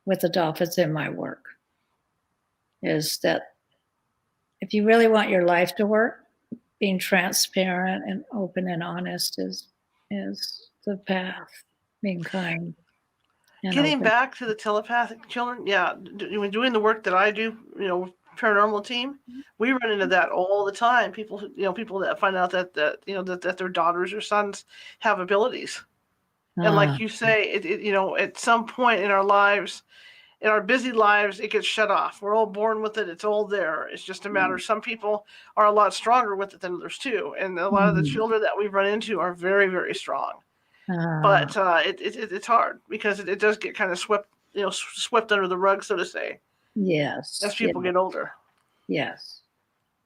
with the dolphins in my work, is that if you really want your life to work, being transparent and open and honest is the path. Being kind. Getting back to the telepathic children, doing the work that I do, paranormal team, we run into that all the time. People that find out that their daughters or sons have abilities, and like you say, at some point in our lives, in our busy lives, it gets shut off. We're all born with it. It's all there. It's just a matter. Some people are a lot stronger with it than others too, and a lot of the children that we run into are very, very strong. But it's hard because it does get kind of swept under the rug, so to say. Yes. As people get older. Yes.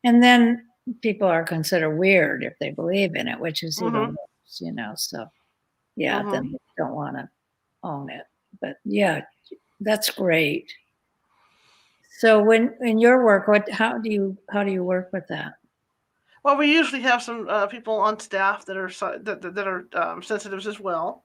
And then people are considered weird if they believe in it, which is even worse, so then they don't want to own it. But that's great. So when in your work, how do you work with that? Well, we usually have some people on staff that are sensitives as well.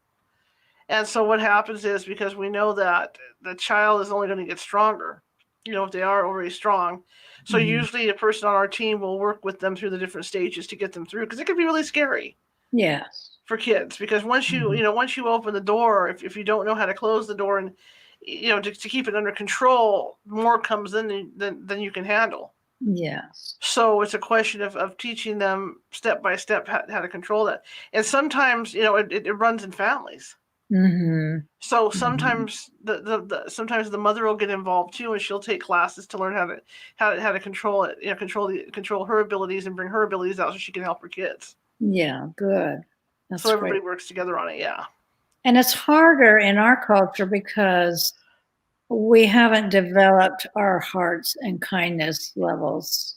And so what happens is, because we know that the child is only going to get stronger, if they are already strong. So usually a person on our team will work with them through the different stages to get them through, because it can be really scary. Yes. For kids, because once you open the door, if you don't know how to close the door and to keep it under control, more comes in than you can handle. Yes. So it's a question of teaching them step by step how to control that. And sometimes it runs in families. So sometimes sometimes the mother will get involved too, and she'll take classes to learn how to control it, control her abilities and bring her abilities out so she can help her kids. Yeah, good. That's so everybody works together on it. Yeah. And it's harder in our culture because we haven't developed our hearts and kindness levels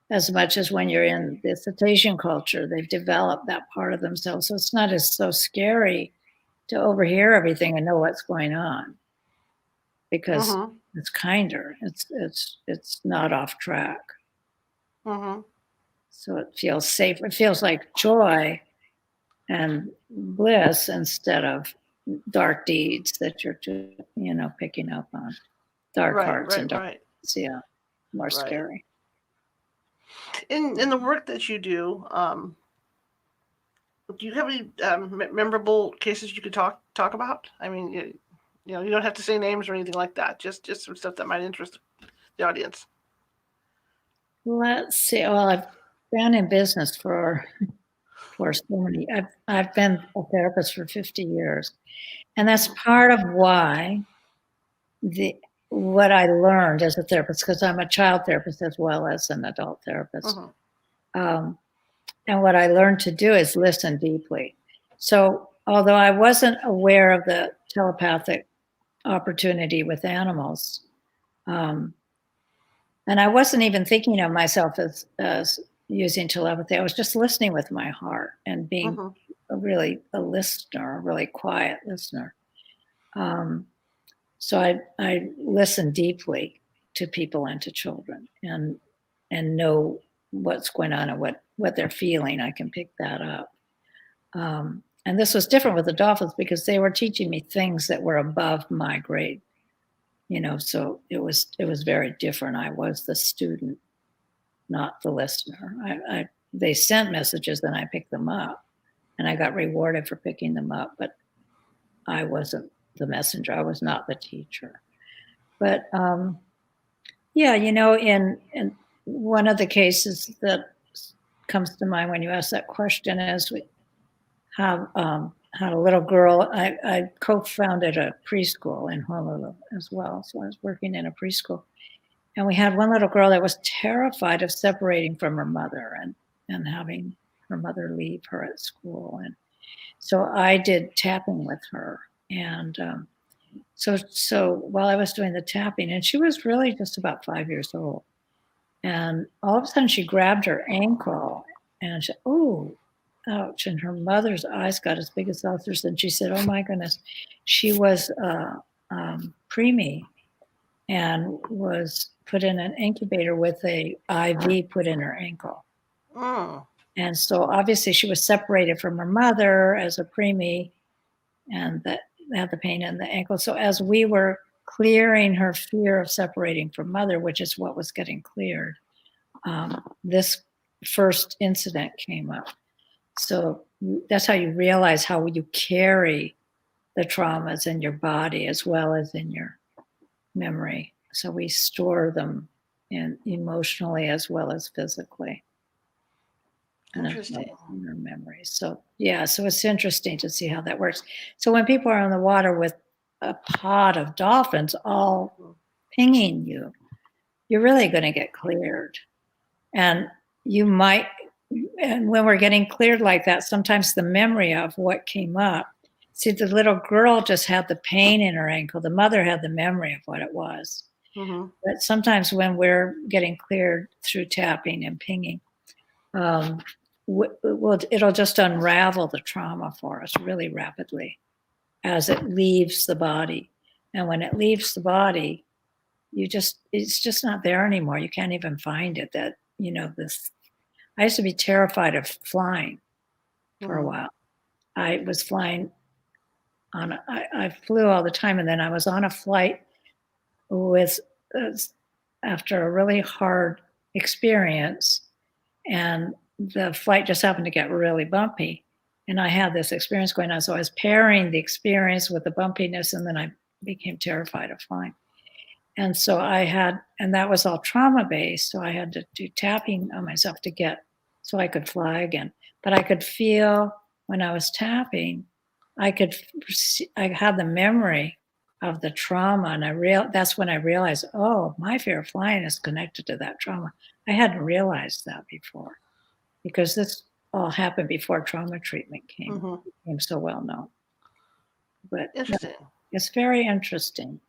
as much as when you're in the cetacean culture. They've developed that part of themselves. So it's not so scary to overhear everything and know what's going on, because it's kinder. It's not off track. So it feels safe. It feels like joy and bliss instead of dark deeds that you're picking up on. Dark hearts and dark deeds, more scary. In the work that you do you have any memorable cases you could talk about? I mean, you don't have to say names or anything like that. Just some stuff that might interest the audience. Let's see. Well, I've been in business for so many. I've been a therapist for 50 years, and that's part of why what I learned as a therapist, because I'm a child therapist as well as an adult therapist. And what I learned to do is listen deeply. So although I wasn't aware of the telepathic opportunity with animals, and I wasn't even thinking of myself as using telepathy, I was just listening with my heart and being a listener, a really quiet listener. So I listen deeply to people and to children and know what's going on and what they're feeling. I can pick that up. And this was different with the dolphins because they were teaching me things that were above my grade. So it was very different. I was the student, not the listener. They sent messages and I picked them up, and I got rewarded for picking them up, but I wasn't the messenger. I was not the teacher. But yeah, in one of the cases that comes to mind when you ask that question is we have had a little girl. I co-founded a preschool in Honolulu as well, so I was working in a preschool, and we had one little girl that was terrified of separating from her mother and having her mother leave her at school, and so I did tapping with her, and so while I was doing the tapping, and she was really just about 5 years old, and all of a sudden she grabbed her ankle, and she said, "Oh, ouch!" And her mother's eyes got as big as saucers, and she said, "Oh my goodness," she was preemie and was put in an incubator with a IV put in her ankle. Mm. And so obviously she was separated from her mother as a preemie, and that had the pain in the ankle. So as we were clearing her fear of separating from mother, which is what was getting cleared, this first incident came up. So that's how you realize how you carry the traumas in your body as well as in your memory. So we store them emotionally as well as physically. Interesting. In our memories. So yeah, so it's interesting to see how that works. So when people are on the water with a pod of dolphins all pinging you, you're really going to get cleared. And and when we're getting cleared like that, sometimes the memory of what came up. See, the little girl just had the pain in her ankle. The mother had the memory of what it was. Mm-hmm. But sometimes when we're getting cleared through tapping and pinging, it'll just unravel the trauma for us really rapidly as it leaves the body. And when it leaves the body, it's just not there anymore. You can't even find it. I used to be terrified of flying for a while. I was flying I flew all the time, and then I was on a flight with after a really hard experience, and the flight just happened to get really bumpy, and I had this experience going on. So I was pairing the experience with the bumpiness, and then I became terrified of flying. And so and that was all trauma based. So I had to do tapping on myself so I could fly again. But I could feel when I was tapping, I had the memory of the trauma, and that's when I realized, oh, my fear of flying is connected to that trauma. I hadn't realized that before, because this all happened before trauma treatment became so well known. But interesting. It's very interesting.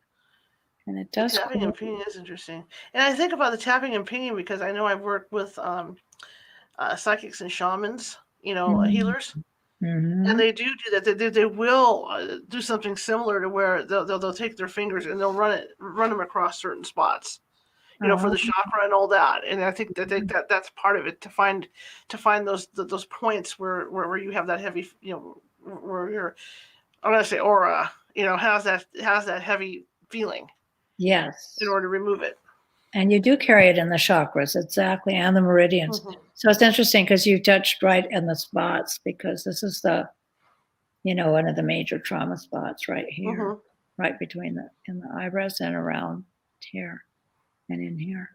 And it does. The tapping and pinging is interesting. And I think about the tapping and pinging because I know I've worked with psychics and shamans, healers. Mm-hmm. And they do that. They will do something similar to where they'll take their fingers and they'll run them across certain spots, for the chakra and all that. And I think that's part of it, to find those points where you have that heavy, where you're, I'm gonna say aura, has that heavy feeling. Yes. In order to remove it. And you do carry it in the chakras, exactly, and the meridians. Mm-hmm. So it's interesting because you touched right in the spots, because this is one of the major trauma spots right here, right between in the eyebrows and around here and in here.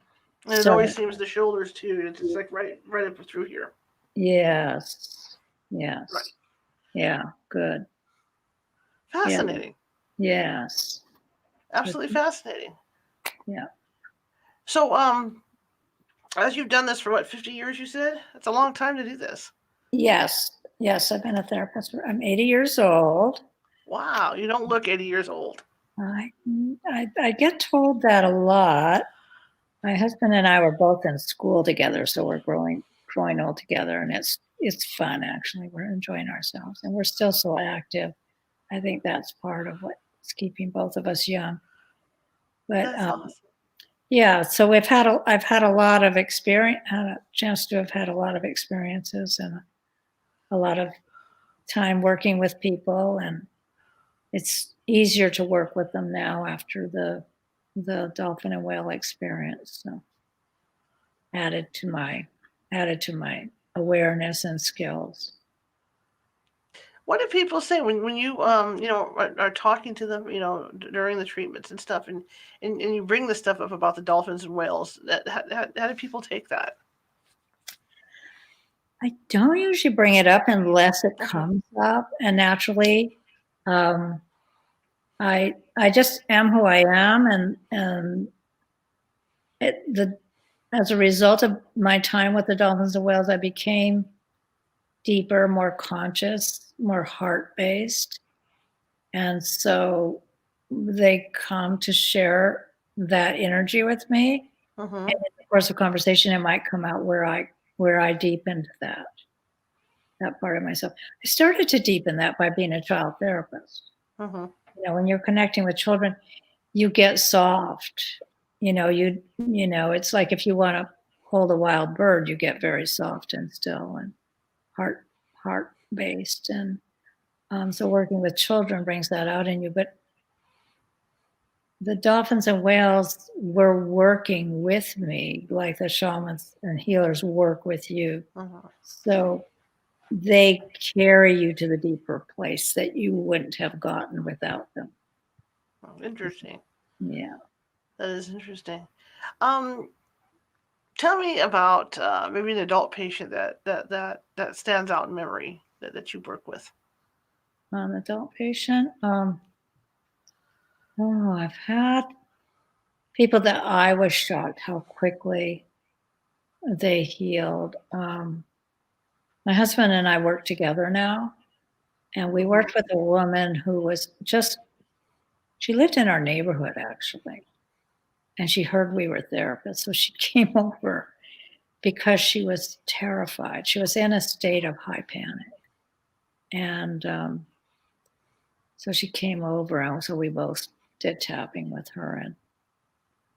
And it always seems the shoulders too. It's just like right up through here. Yes. Yes. Right. Yeah. Good. Fascinating. Yeah. Yes. Absolutely fascinating. Yeah. So, as you've done this for 50 years, you said? It's a long time to do this. Yes. I've been a therapist. I'm 80 years old. Wow, you don't look 80 years old. I get told that a lot. My husband and I were both in school together, so we're growing old together, and it's fun, actually. We're enjoying ourselves, and we're still so active. I think that's part of what's keeping both of us young. But that's awesome. Yeah, so I've had a lot of experience, had a chance to have had a lot of experiences and a lot of time working with people, and it's easier to work with them now after the the dolphin and whale experience. So added to my awareness and skills. What do people say when you are talking to them, during the treatments and stuff, and you bring the stuff up about the dolphins and whales? How do people take that? I don't usually bring it up unless it Mhm. comes up, and naturally, um, I just am who I am, and as a result of my time with the dolphins and whales, I became deeper, more conscious, more heart based, and so they come to share that energy with me. And Mhm. in the course of conversation, it might come out where I deepened that part of myself. I started to deepen that by being a child therapist. Mhm. When you're connecting with children, you get soft. It's like if you want to hold a wild bird, you get very soft and still and heart based. And so working with children brings that out in you. But the dolphins and whales were working with me, like the shamans and healers work with you. Mhm. So they carry you to the deeper place that you wouldn't have gotten without them. Oh, interesting. Yeah. That is interesting. Um, Tell me about maybe an adult patient that stands out in memory that you work with. Adult patient. I've had people that I was shocked how quickly they healed. My husband and I work together now, and we Mhm. worked with a woman who was she lived in our neighborhood actually, and she heard we were therapists, so she came over because she was terrified. She was in a state of high panic, and so she came over, and so we both did tapping with her, and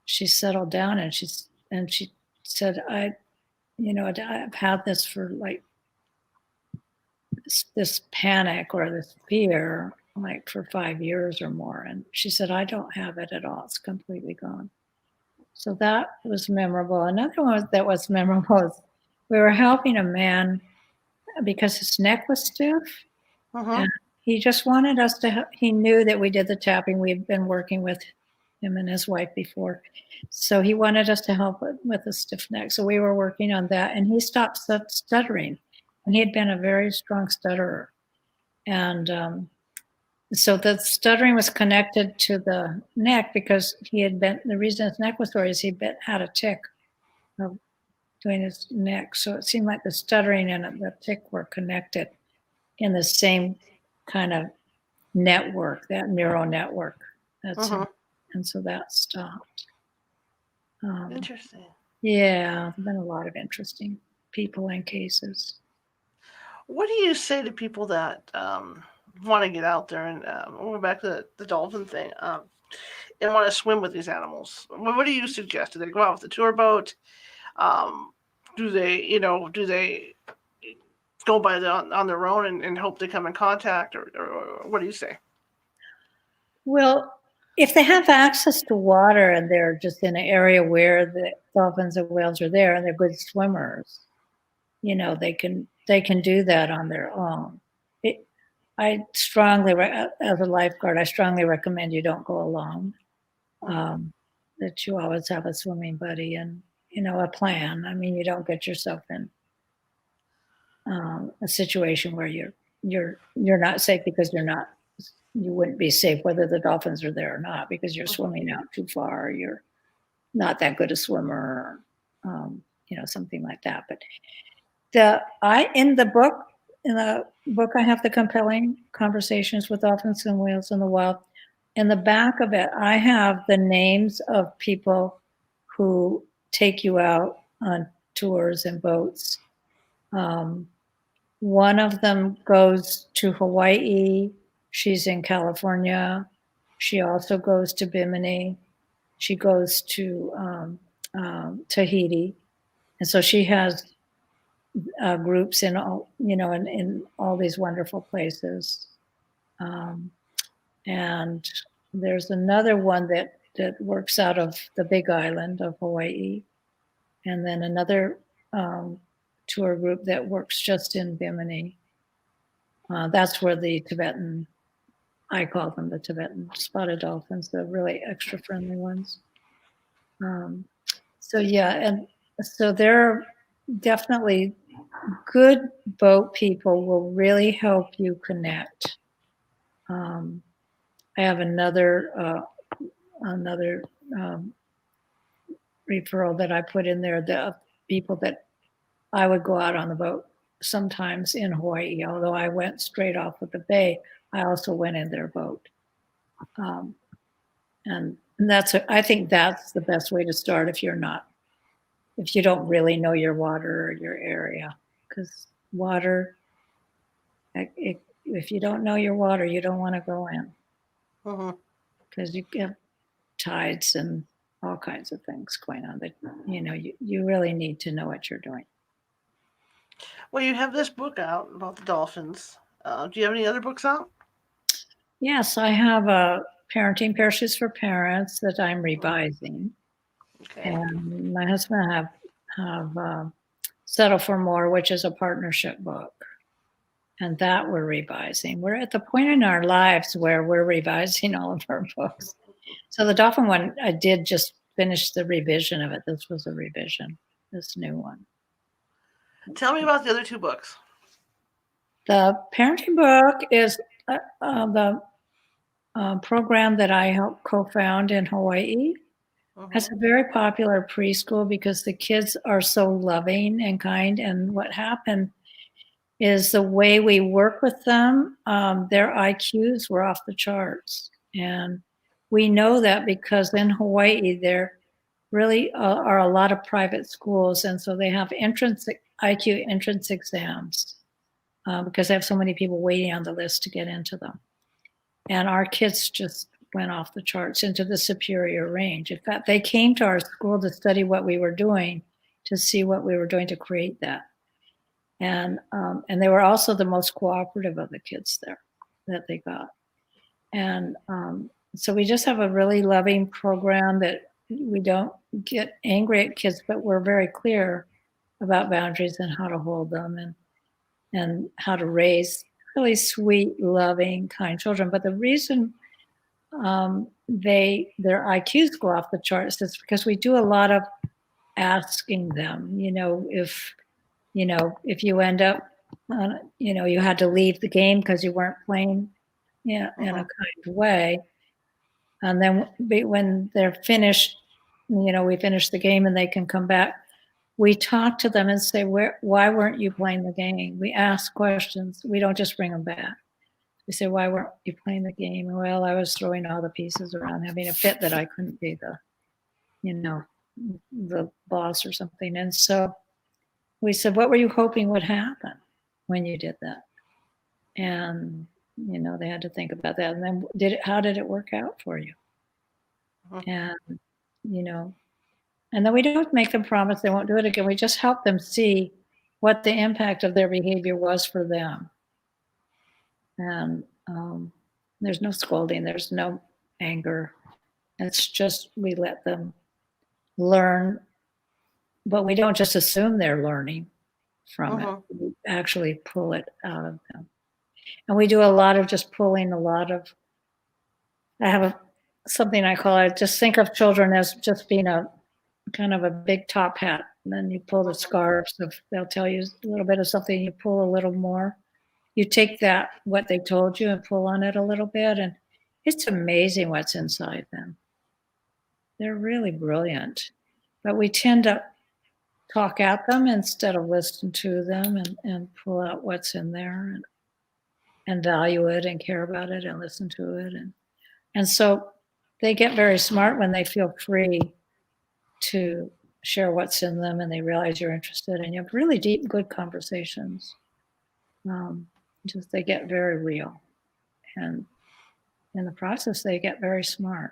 she settled down, and she said, I've had this for like this panic or this fear like for 5 years or more. And she said, I don't have it at all. It's completely gone. So that was memorable. Another one that was memorable is we were helping a man because his neck was stiff. And Mhm. he just wanted us to, he knew that we did the tapping. We had been working with him and his wife before. So he wanted us to help with a stiff neck. So we were working on that, and he stopped stuttering. And he had been a very strong stutterer. And so the stuttering was connected to the neck because the reason his neck was sore is had a tick of doing his neck. So it seemed like the stuttering and the tick were connected in the same kind of network, that neural network. Mhm. And so that stopped. Um, Interesting. yeah, there've been a lot of interesting people and cases. What do you say to people that want to get out there and we'll go back to the dolphin thing and want to swim with these animals? What do you suggest? Do they go out with the tour boat? Um, do they go by on their own and hope they come in contact, or what do you say? Well, if they have access to water and they're just in an area where the dolphins and whales are there and they're good swimmers, they can do that on their own. It, as a lifeguard, I strongly recommend you don't go alone. Mhm. Um, that you always have a swimming buddy and a plan. I mean, you don't get yourself in a situation where you're not safe because you wouldn't be safe whether the dolphins are there or not because you're Mhm. swimming out too far. You're not that good a swimmer, something like that. But the I in the book I have the compelling conversations with dolphins and whales in the wild. In the back of it, I have the names of people who take you out on tours and boats. Um, One of them goes to Hawaii. She's in California. She also goes to Bimini. She goes to Tahiti, and so she has groups in in all these wonderful places. Um, and there's another one that works out of the Big Island of Hawaii, and then another tour group that works just in Bimini. That's where the Tibetan, I call them the Tibetan spotted dolphins, the really extra friendly ones. So yeah, and so they're definitely good boat people will really help you connect. I have another referral that I put in there, the people that I would go out on the boat sometimes in Hawaii, although I went straight off with the bay, I also went in their boat. And I think that's the best way to start if you don't really know your water or your area, because water, if you don't know your water, you don't want to go in, because you get tides and all kinds of things going on that, you really need to know what you're doing. Well, you have this book out about the dolphins. Do you have any other books out? Yes, I have a Parenting Parachutes for Parents that I'm revising. Okay. And my husband and I have Settle for More, which is a partnership book. And that we're revising. We're at the point in our lives where we're revising all of our books. So the dolphin one, I did just finish the revision of it. This was a revision, this new one. Tell me about the other two books. The parenting book is the program that I helped co-found in Hawaii. It's a very popular preschool because the kids are so loving and kind. And what happened is the way we work with them, their IQs were off the charts. And we know that because in Hawaii, there really are a lot of private schools. And so they have IQ entrance exams because they have so many people waiting on the list to get into them. And our kids just went off the charts into the superior range. In fact, they came to our school to study what we were doing, to see what we were doing to create that. And they were also the most cooperative of the kids there that they got. And so we just have a really loving program that we don't get angry at kids, but we're very clear about boundaries and how to hold them and how to raise really sweet, loving, kind children. But the reason their IQs go off the charts is because we do a lot of asking them, if you end up, you had to leave the game because you weren't playing in a kind way. And then when they're finished, we finish the game and they can come back. We talk to them and say, why weren't you playing the game? We ask questions. We don't just bring them back. We say, why weren't you playing the game? Well, I was throwing all the pieces around, having a fit that I couldn't be the boss or something. And so we said, what were you hoping would happen when you did that? And, they had to think about that. And then how did it work out for you? And, and then we don't make them promise they won't do it again. We just help them see what the impact of their behavior was for them. And there's no scolding, there's no anger. It's just we let them learn, but we don't just assume they're learning from it. We actually pull it out of them. And we do a lot of just pulling I have something I call it, just think of children as just being a kind of a big top hat. And then you pull the scarves, they'll tell you a little bit of something, you pull a little more. You take what they told you and pull on it a little bit, and it's amazing what's inside them. They're really brilliant, but we tend to talk at them instead of listen to them and pull out what's in there and value it and care about it and listen to it. And so they get very smart when they feel free to share what's in them and they realize you're interested, and you have really deep, good conversations. Just they get very real, and in the process they get very smart.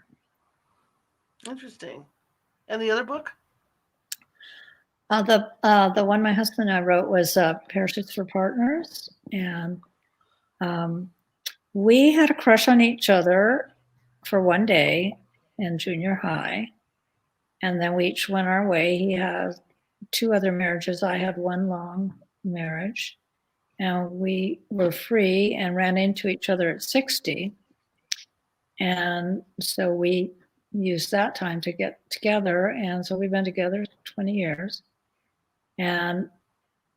Interesting. And the other book? The one my husband and I wrote was Parachutes for Partners, and we had a crush on each other for one day, in junior high. And then we each went our way. He has 2 other marriages. I had 1 long marriage. And we were free and ran into each other at 60. And so we used that time to get together. And so we've been together 20 years. And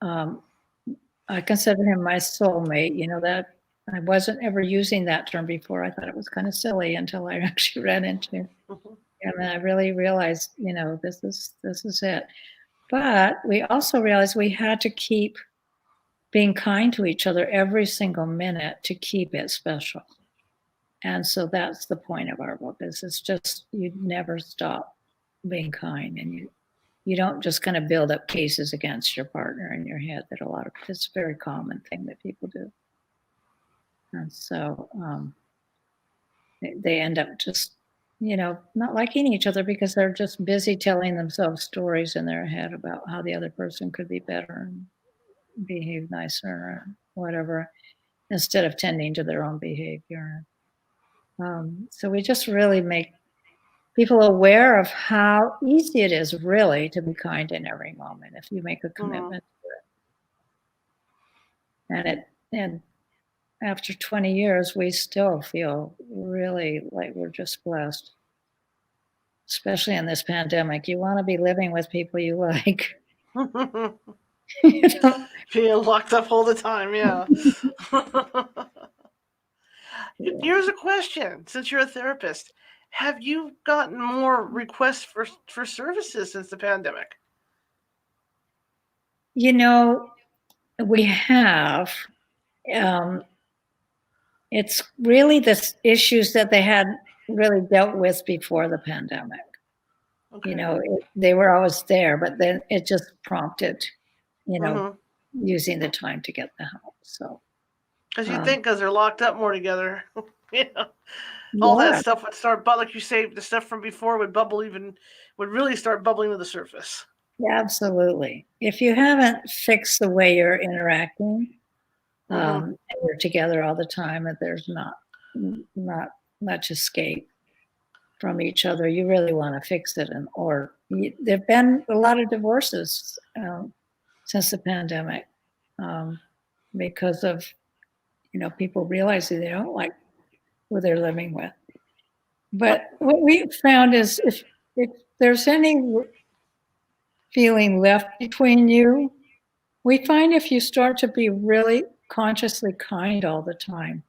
I consider him my soulmate. You know, that I wasn't ever using that term before. I thought it was kind of silly until I actually ran into him. And then I really realized, you know, this is it. But we also realized we had to keep being kind to each other every single minute to keep it special. And so that's the point of our book, is it's just, you never stop being kind, and you don't just kind of build up cases against your partner in your head that it's a very common thing that people do. And so they end up just, you know, not liking each other because they're just busy telling themselves stories in their head about how the other person could be better and behave nicer or whatever, instead of tending to their own behavior. So we just really make people aware of how easy it is really to be kind in every moment if you make a commitment to it. And after 20 years, we still feel really like we're just blessed, especially in this pandemic. You want to be living with people you like. You know? Being locked up all the time, yeah. Here's a question, since you're a therapist. Have you gotten more requests for services since the pandemic? You know, we have. It's really the issues that they had really dealt with before the pandemic. Okay. You know, they were always there, but then it just prompted, you know, using the time to get the help. So, because you think because they're locked up more together, you know, all that stuff would start. But like you say, the stuff from before would really start bubbling to the surface. Yeah, absolutely. If you haven't fixed the way you're interacting, and you're together all the time, and there's not much escape from each other, you really want to fix it. There've been a lot of divorces since the pandemic because of, you know, people realizing they don't like who they're living with. But what we found is if there's any feeling left between you, we find if you start to be really consciously kind all the time,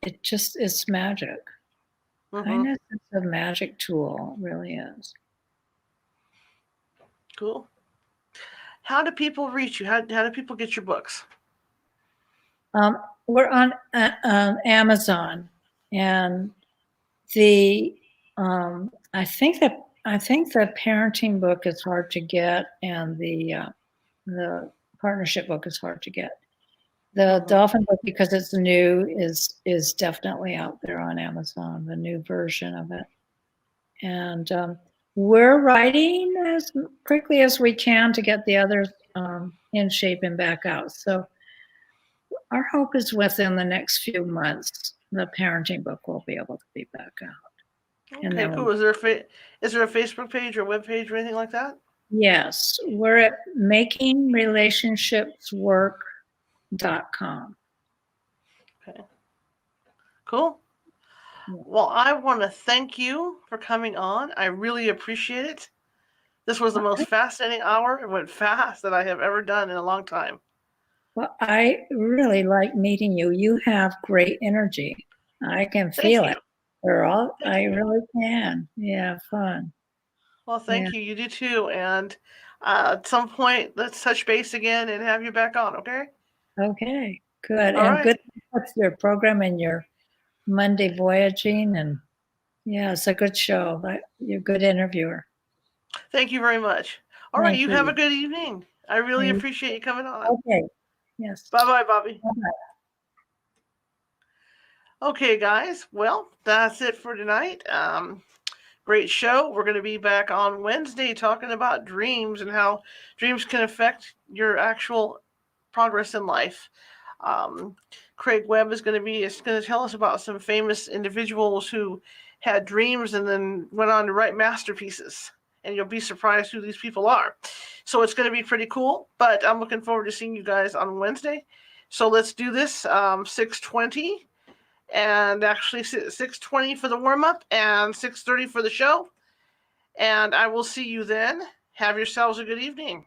it just is magic. Kindness is a magic tool, it really is. Cool. How do people reach you? How do people get your books? We're on Amazon, and I think the parenting book is hard to get, and the partnership book is hard to get. The dolphin book, because it's new, is definitely out there on Amazon, the new version of it. And we're writing as quickly as we can to get the others in shape and back out. So our hope is within the next few months, the parenting book will be able to be back out. Okay, and then cool. Is there a Facebook page or web page or anything like that? Yes, we're at makingrelationshipswork.com. Okay. Cool. Yeah. Well, I want to thank you for coming on. I really appreciate it. This was the most fascinating hour. It went fast that I have ever done in a long time. Well, I really like meeting you. You have great energy. I can feel it. Girl, I really can. Yeah, fun. Well, thank you. You do too. And at some point, let's touch base again and have you back on, okay? Okay, good. All right. Good with your program and your Monday voyaging. And yeah, it's a good show. You're a good interviewer. Thank you very much. All right, you have a good evening. I really appreciate you coming on. Okay. Yes. Bye-bye, Bobbie. Bye-bye. Okay, guys. Well, that's it for tonight. Great show. We're going to be back on Wednesday talking about dreams and how dreams can affect your actual progress in life. Craig Webb is going to tell us about some famous individuals who had dreams and then went on to write masterpieces. And you'll be surprised who these people are. So it's going to be pretty cool. But I'm looking forward to seeing you guys on Wednesday. So let's do this 6:20, and actually 6:20 for the warm-up and 6:30 for the show. And I will see you then. Have yourselves a good evening.